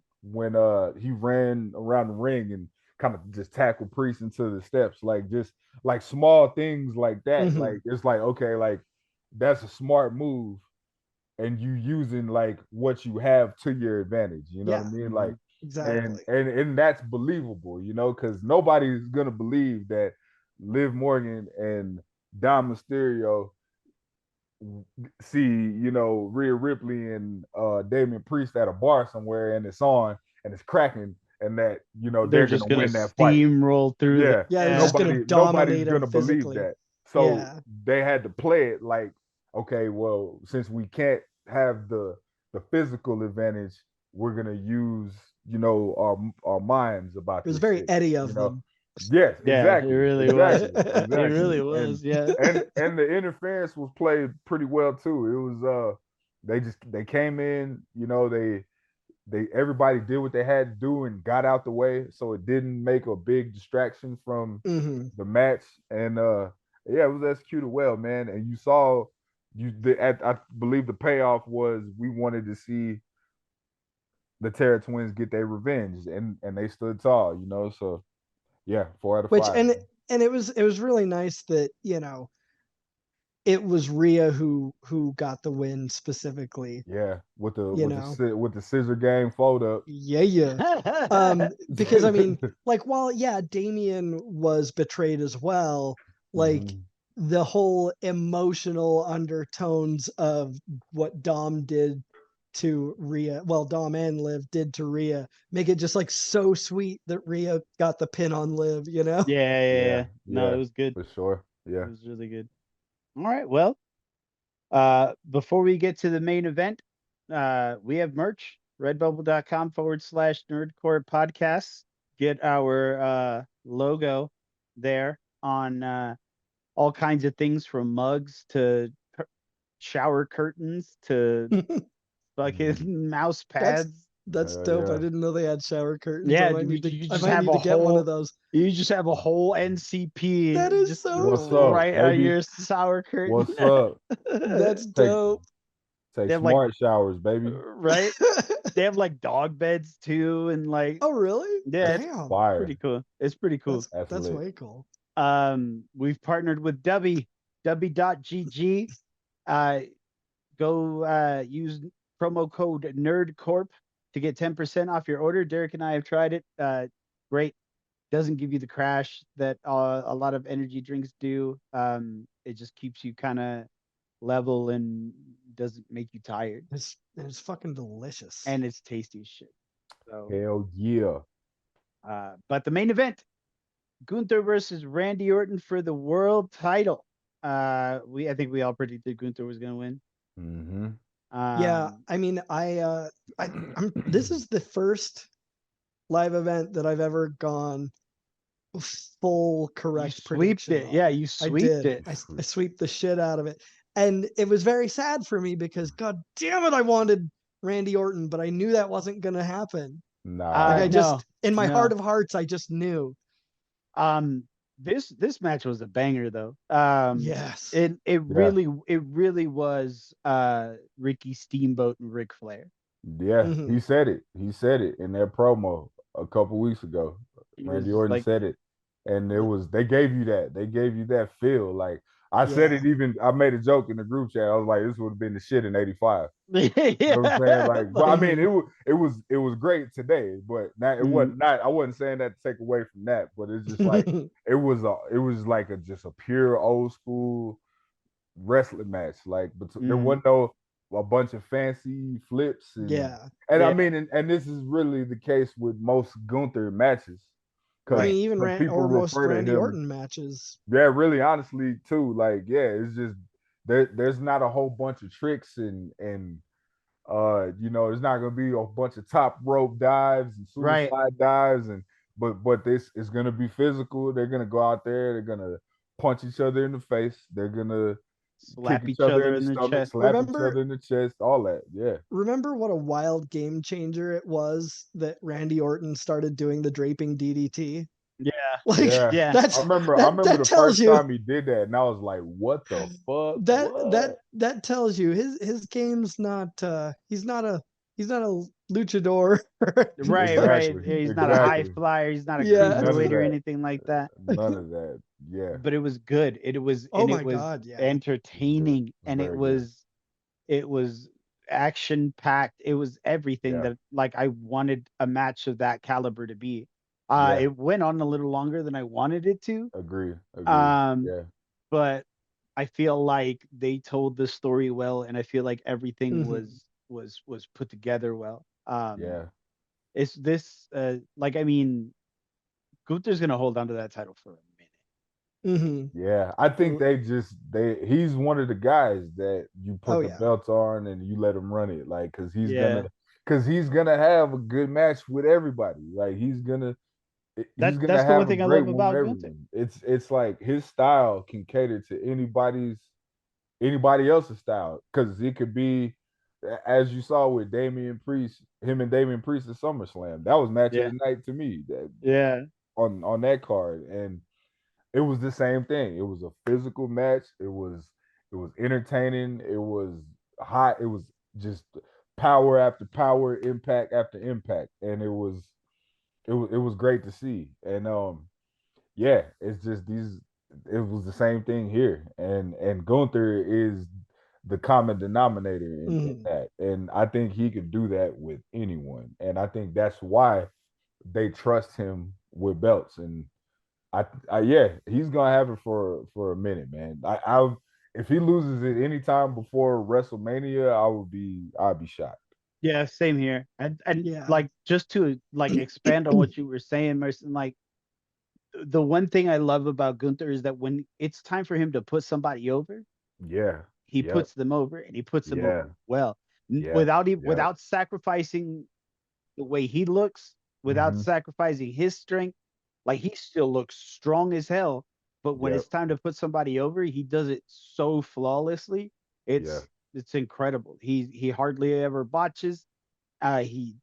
he ran around the ring and kind of just tackled Priest into the steps, like just like small things like that. Like it's like, okay, like that's a smart move, and you using like what you have to your advantage. You know what I mean? Like exactly. And that's believable, you know, because nobody's gonna believe that Liv Morgan and Dom Mysterio see, you know, Rhea Ripley and Damian Priest at a bar somewhere and it's on and it's cracking and that, you know, they're gonna just gonna win that fight. steamroll through. Yeah, they're just gonna nobody's dominate gonna them believe physically. that. So they had to play it like, okay, well, since we can't have the physical advantage, we're gonna use, you know, our minds about it was this very shit, Eddie of you know? them. Yes, It really was. exactly. It really was. And the interference was played pretty well too. It was they came in, you know, they everybody did what they had to do and got out the way, so it didn't make a big distraction from the match. And yeah, it was executed well, man. And you saw I believe the payoff was we wanted to see the Terror Twins get their revenge, and they stood tall, you know. So yeah, 4 out of 5. And it was really nice that, you know, it was Rhea who got the win specifically. Yeah, with the scissor game fold up. Yeah. Because I mean, like, while Damien was betrayed as well, like the whole emotional undertones of what Dom did to Rhea, well, Dom and Liv did to Rhea, make it just like so sweet that Rhea got the pin on Liv, you know? Yeah. No, it was good. For sure. Yeah. It was really good. All right. Well, before we get to the main event, we have merch, redbubble.com/nerdcore podcasts. Get our logo there on all kinds of things from mugs to shower curtains to fucking mouse pads. That's dope. Yeah. I didn't know they had shower curtains. Yeah, I might need to get one of those. You just have a whole NCP. That is just so right on your shower curtain. What's up? That's dope. Take They have like smart showers, baby. right. They have like dog beds too, and like Oh, really? yeah, it's Damn. Fire. pretty cool. It's pretty cool. That's lit. way cool. We've partnered with W.GG. Go use promo code NerdCorp to get 10% off your order. Derek and I have tried it. Great. Doesn't give you the crash that a lot of energy drinks do. It just keeps you kind of level and doesn't make you tired. It's fucking delicious. And it's tasty as shit. So Hell yeah. But the main event, Gunther versus Randy Orton for the world title. I think we all predicted Gunther was gonna win. Mm-hmm. Yeah, I mean, this is the first live event that I've ever gone full correct prediction it. on. Yeah, you sweeped it. I sweeped the shit out of it. And it was very sad for me because god damn it, I wanted Randy Orton, but I knew that wasn't gonna happen. Nah. Like in my heart of hearts, I just knew. This match was a banger though. Yes. It really was Ricky Steamboat and Ric Flair. Yeah, he said it. He said it in their promo a couple weeks ago. Randy Orton said it. And they gave you that. They gave you that feel. Like I said it I made a joke in the group chat. I was like, this would have been the shit in '85. You know what I'm saying? Like, but I mean, it was great today, but it wasn't not. I wasn't saying that to take away from that, but it's just like it was like just a pure old school wrestling match. Like, but there wasn't a bunch of fancy flips. And, I mean, and this is really the case with most Gunther matches. I mean, even most Randy Orton matches. Yeah, really, honestly, too. Like, yeah, it's just there's not a whole bunch of tricks and there's not gonna be a bunch of top rope dives and suicide dives but this is gonna be physical. They're gonna go out there. They're gonna punch each other in the face. They're gonna slap each other in the stomach, slap each other in the chest, all that. Yeah. Remember what a wild game changer it was that Randy Orton started doing the draping DDT? Yeah. That's I remember the first time he did that, and I was like, "What the fuck?" That tells you his game's not. He's not a luchador. Right. He's not a high flyer. He's not a cruiserweight or anything like that. None of that. Yeah. But it was good. It was entertaining, and it was action packed. It was everything that like I wanted a match of that caliber to be. It went on a little longer than I wanted it to. Agree. But I feel like they told the story well, and I feel like everything was put together well. It's this like I mean, Gunther's gonna hold on to that title for a minute. Yeah, I think he's one of the guys that you put the belt on and you let him run it, like because he's gonna have a good match with everybody. Like that's the one thing I love about Gunther. It's like his style can cater to anybody else's style, because it could be, as you saw with Damian Priest, him and Damian Priest at SummerSlam. That was match of the night to me. On that card, and it was the same thing. It was a physical match. It was entertaining. It was hot. It was just power after power, impact after impact, and it was great to see. And it's just it was the same thing here. And Gunther is the common denominator in that. And I think he could do that with anyone. And I think that's why they trust him with belts. And he's gonna have it for a minute, man. If he loses it anytime before WrestleMania, I'd be shocked. Yeah, same here. And like, just to like expand on what you were saying, Mercen, like the one thing I love about Gunther is that when it's time for him to put somebody over, he puts them over, and he puts them over well, without sacrificing the way he looks, without sacrificing his strength. Like, he still looks strong as hell, but when it's time to put somebody over, he does it so flawlessly. It's incredible. He hardly ever botches. He's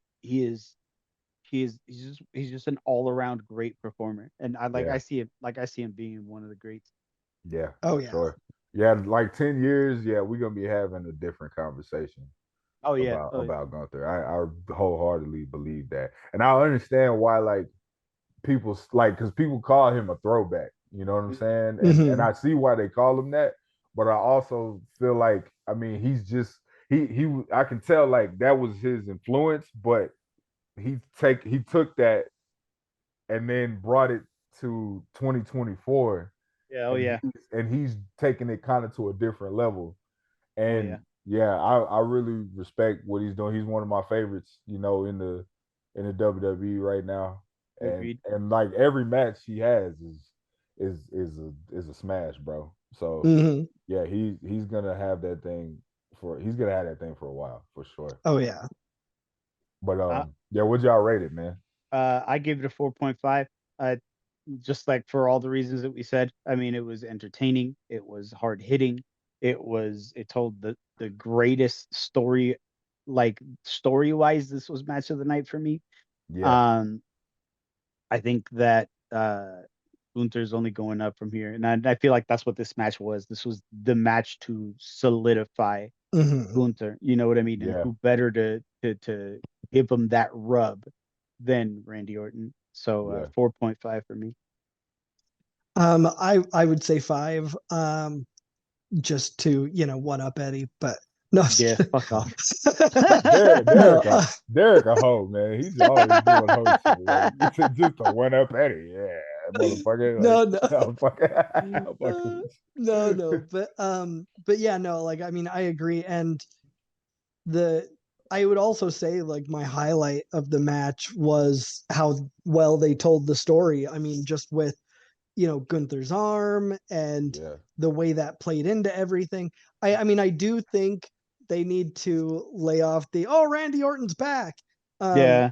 just an all around great performer, and I see him being one of the greats. Yeah. Oh yeah. Sure. Yeah, like 10 years, yeah, we're gonna be having a different conversation Oh yeah. about Gunther. I wholeheartedly believe that. And I understand why like people like because people call him a throwback, you know what I'm saying? And I see why they call him that, but I also feel like I mean he's just he I can tell like that was his influence, but he took that and then brought it to 2024 Yeah. Oh yeah. and he's taking it kind of to a different level. Oh yeah. And yeah, I really respect what he's doing. He's one of my favorites, you know, in the WWE right now. Agreed. And like every match he has is a smash, bro. So yeah, he's gonna have that thing he's gonna have that thing for a while for sure. Oh yeah. But yeah, what y'all rate it, man? I gave it a 4.5. Just like for all the reasons that we said. I mean, it was entertaining. It was hard hitting. It told the greatest story, like story wise. This was match of the night for me. Yeah. I think that Gunther's only going up from here, and I feel like that's what this match was. This was the match to solidify Gunther. You know what I mean? And Yeah. who better to give him that rub than Randy Orton? So 4.5 for me. I would say 5. Just to one up Eddie, but no. Yeah, fuck off. Derek a hoe, man. He's always doing hoe shit. Like, just a one up Eddie, yeah, motherfucker. Like, no, but yeah, no, like I mean, I agree, and I would also say like my highlight of the match was how well they told the story. I mean, just with Gunther's arm and the way that played into everything. I mean, I do think they need to lay off Randy Orton's back. Yeah.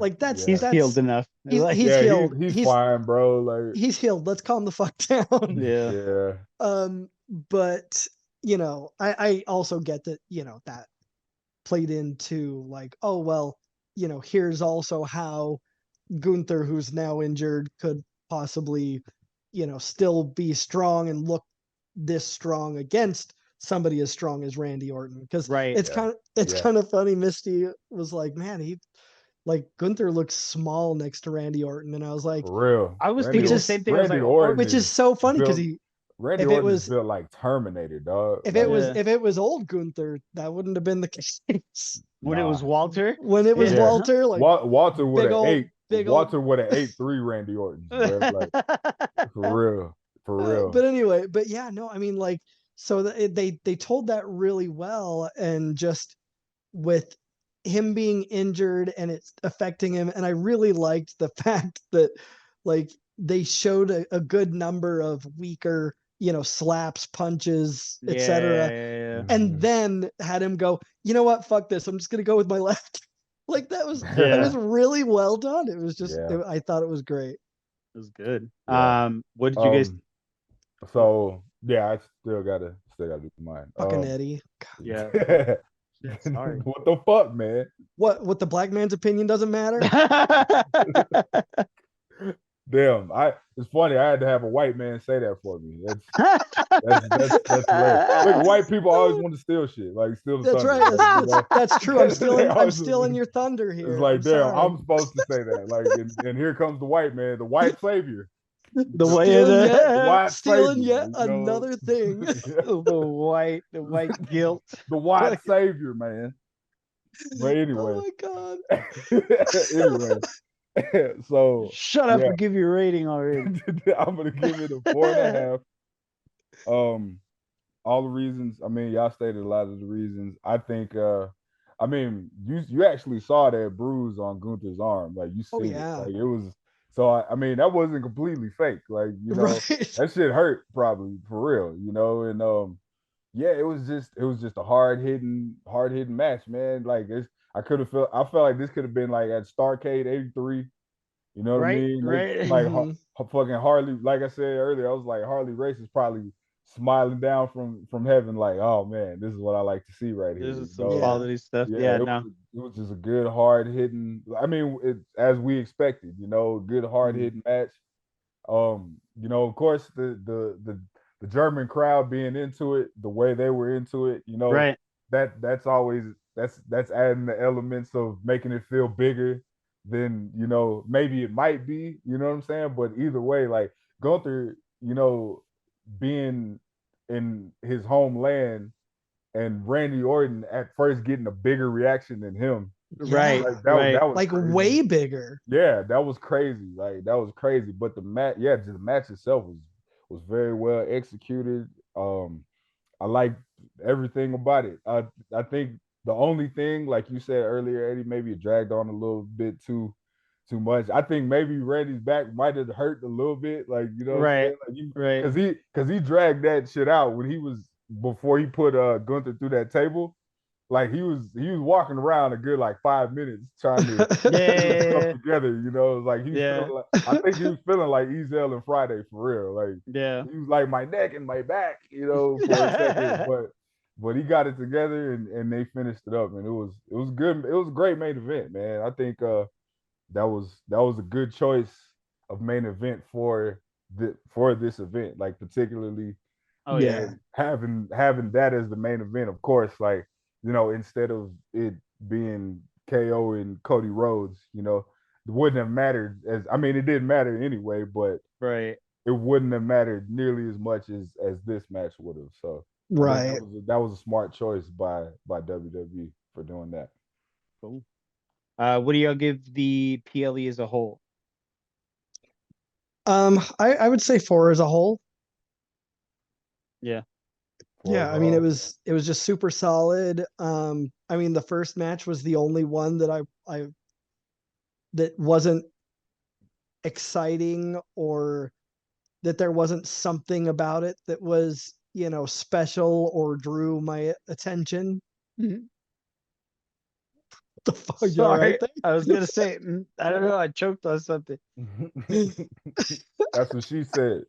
Like that's healed enough. He's healed. He's fine, bro. Like he's healed. Let's calm the fuck down. Yeah. But I also get that, that played into like, oh well, here's also how Gunther, who's now injured, could possibly still be strong and look this strong against somebody as strong as Randy Orton. Because it's kind of funny. Misty was like, man, Gunther looks small next to Randy Orton, and I was like, for real. I was thinking the same thing. I was like, which is so funny because Randy Orton was built like Terminator, dog. If it was old Gunther, that wouldn't have been the case. When it was Walter, Walter, like Walter would have ate. Walter old... would have ate 3 Randy Ortons, bro. Like, for real. But anyway, but yeah, no, I mean, like, so they told that really well, and just with him being injured and it's affecting him, and I really liked the fact that like they showed a good number of weaker, slaps, punches, etc. And then had him go, you know what, fuck this, I'm just gonna go with my left. Like that was really well done. It was just I thought it was great. It was good. What did you guys? So yeah, I still gotta do mine. Fucking Eddie. God. Yeah. Sorry. What the fuck, man? What the black man's opinion doesn't matter? Damn, it's funny. I had to have a white man say that for me. That's hilarious. Look, white people always want to steal shit, like steal the thunder. That's right. That's true. I'm stealing your thunder here. It's like, I'm supposed to say that. Like, and here comes the white man, the white savior. The white stealing yet another thing. The white guilt. The white savior, man. But anyway. Oh my god. Anyway. So shut up and give your rating already. I'm gonna give it a 4.5. All the reasons. I mean, y'all stated a lot of the reasons. I think. I mean, you actually saw that bruise on Gunther's arm. Like you see it. Like it was. So I mean, that wasn't completely fake. Like that shit hurt probably for real. And yeah, it was just a hard hitting match, man. Like I felt like this could have been like at Starrcade '83. You know what I mean? Like fucking Harley. Like I said earlier, I was like Harley Race is probably smiling down from heaven, like, oh man, this is what I like to see right here. This is some quality stuff. It was just a good hard hitting. I mean, as we expected. Good hard hitting match. Of course the the German crowd being into it, the way they were into it, Right. that's always that's adding the elements of making it feel bigger than maybe it might be. You know what I'm saying? But either way, like Gunther, being in his homeland and Randy Orton at first getting a bigger reaction than him. Right. Like, right. that was like crazy. way bigger. Yeah, that was crazy. Like that was crazy. But the match, just the match itself was very well executed. I like everything about it. I think the only thing, like you said earlier, Eddie, maybe it dragged on a little bit too much. I think maybe Randy's back might have hurt a little bit, like what I'm saying, like because he dragged that shit out when he was before he put Gunther through that table. Like he was walking around a good like 5 minutes trying to get stuff together, like he was feeling like, I think he was feeling like Ezel and Friday for real. Like he was like my neck and my back, for a second, but he got it together and they finished it up, and it was good. It was a great main event, man. I think that was a good choice of main event for this event, like particularly having that as the main event, of course, like instead of it being KO and Cody Rhodes, it wouldn't have mattered it didn't matter anyway, but it wouldn't have mattered nearly as much as this match would have. So right, that was a smart choice by WWE for doing that. Cool. What do y'all give the PLE as a whole? I would say 4 as a whole. Yeah. Yeah, I mean it was just super solid. I mean the first match was the only one that I that wasn't exciting, or that there wasn't something about it that was, special or drew my attention. Mm-hmm. The fuck, you all right there? I was gonna say, I don't know, I choked on something. That's what she said.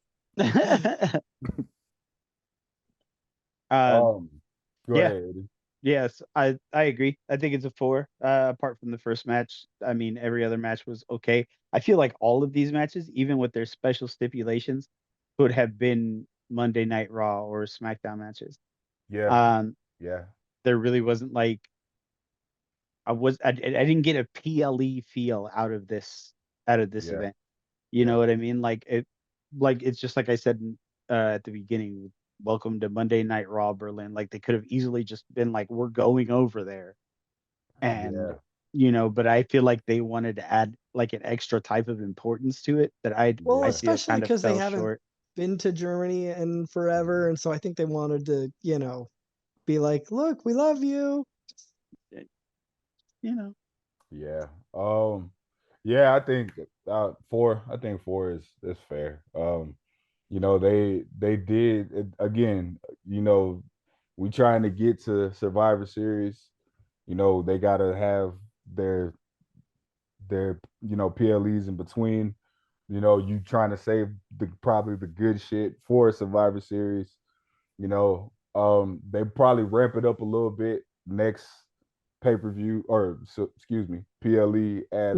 Go ahead, Eddie. Yes, I agree. I think it's a 4. Apart from the first match, I mean, every other match was okay. I feel like all of these matches, even with their special stipulations, could have been Monday Night Raw or SmackDown matches. Yeah. There really wasn't like I didn't get a PLE feel out of this event. You know what I mean? Like it's just like I said at the beginning. Welcome to Monday Night Raw Berlin. Like they could have easily just been like, we're going over there. And but I feel like they wanted to add like an extra type of importance to it that I especially because they haven't been to Germany in forever. And so I think they wanted to, be like, look, we love you. Yeah. I think 4. I think 4 is fair. They did again. We trying to get to Survivor Series. They gotta have their PLEs in between. You trying to save probably the good shit for Survivor Series. They probably ramp it up a little bit next pay-per-view, or excuse me, PLE at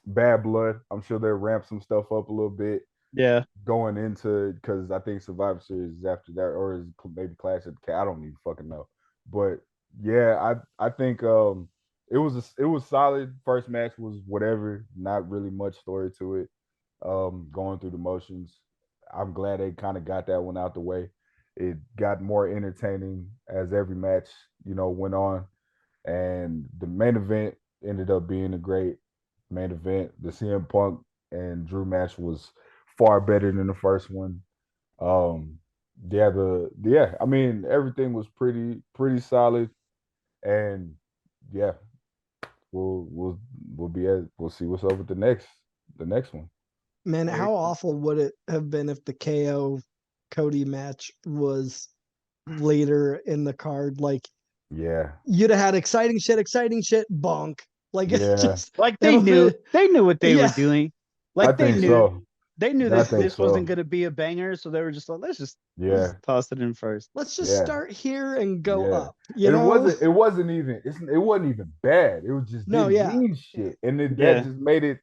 Bad Blood. I'm sure they'll ramp some stuff up a little bit. Yeah. Going into, because I think Survivor Series is after that, or is maybe Clash of the Cat. I don't even fucking know. But yeah, I think it was solid. First match was whatever, not really much story to it. Going through the motions. I'm glad they kind of got that one out the way. It got more entertaining as every match, went on. And the main event ended up being a great main event. The CM Punk and Drew match was far better than the first one. I mean, everything was pretty solid, and we'll see what's up with the next one. Man, how awful would it have been if the KO Cody match was later in the card? Like, you'd have had exciting shit, bonk. Like, it's just like they knew what they were doing. Like they knew. So. They knew this wasn't going to be a banger, so they were just like, let's just toss it in first. Let's just start here and go up. It wasn't even bad. It was just didn't mean shit, and that just made it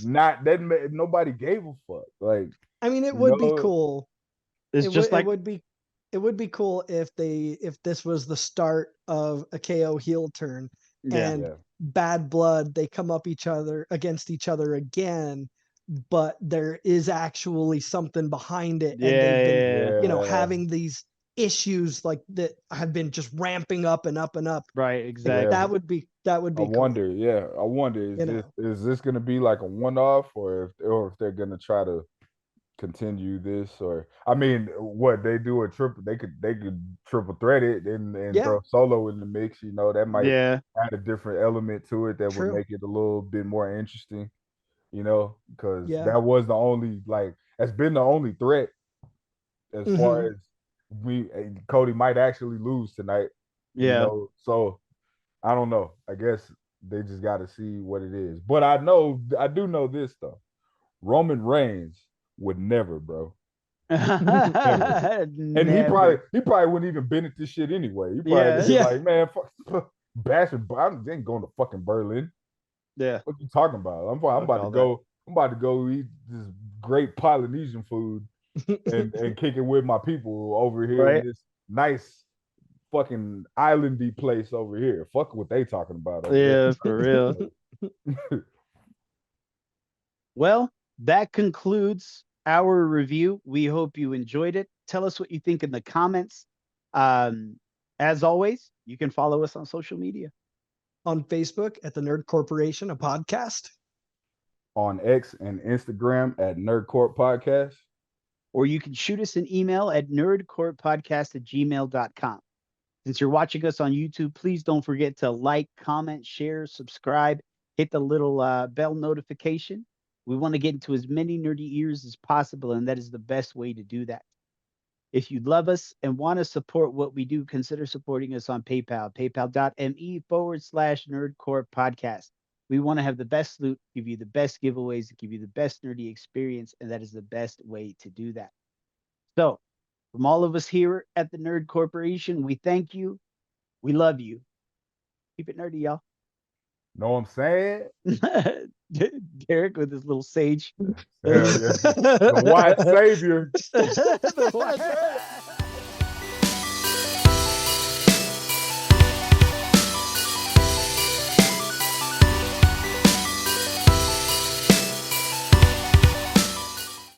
nobody gave a fuck. Like, I mean, it would be cool It's just like it would be cool if this was the start of a KO heel turn and Bad Blood, they come up against each other again, but there is actually something behind it, and they've been having these issues like that have been just ramping up and up and up. Right, exactly. That would be I cool. wonder, I wonder, is this gonna be like a one-off, or if they're gonna try to continue this? Or I mean, what they do they could triple threat it and throw Solo in the mix. That might add a different element to it that would make it a little bit more interesting. Because that was the only that's been the only threat as far as Cody might actually lose tonight. So I don't know. I guess they just got to see what it is. But I do know this though. Roman Reigns would never, bro. Never. And he probably wouldn't even been at this shit anyway. He probably be like, man, fuck, bashing. I ain't going to fucking Berlin. Yeah. What you talking about? I'm about to go. I'm about to go eat this great Polynesian food and kick it with my people over here in this nice fucking islandy place over here. Fuck what they talking about over there. For real. Well, that concludes our review. We hope you enjoyed it. Tell us what you think in the comments. As always, you can follow us on social media. On Facebook at the Nerd Corporation, a podcast. On X and Instagram at Nerd Corp Podcast. Or you can shoot us an email at nerdcorppodcast@gmail.com. Since you're watching us on YouTube, please don't forget to like, comment, share, subscribe, hit the little bell notification. We want to get into as many nerdy ears as possible, and that is the best way to do that. If you love us and want to support what we do, consider supporting us on PayPal, paypal.me/nerdcorppodcast. We want to have the best loot, give you the best giveaways, give you the best nerdy experience, and that is the best way to do that. So, from all of us here at the Nerd Corporation, we thank you. We love you. Keep it nerdy, y'all. Know what I'm saying? Derek with his little sage. Hell yeah. The white savior. The white...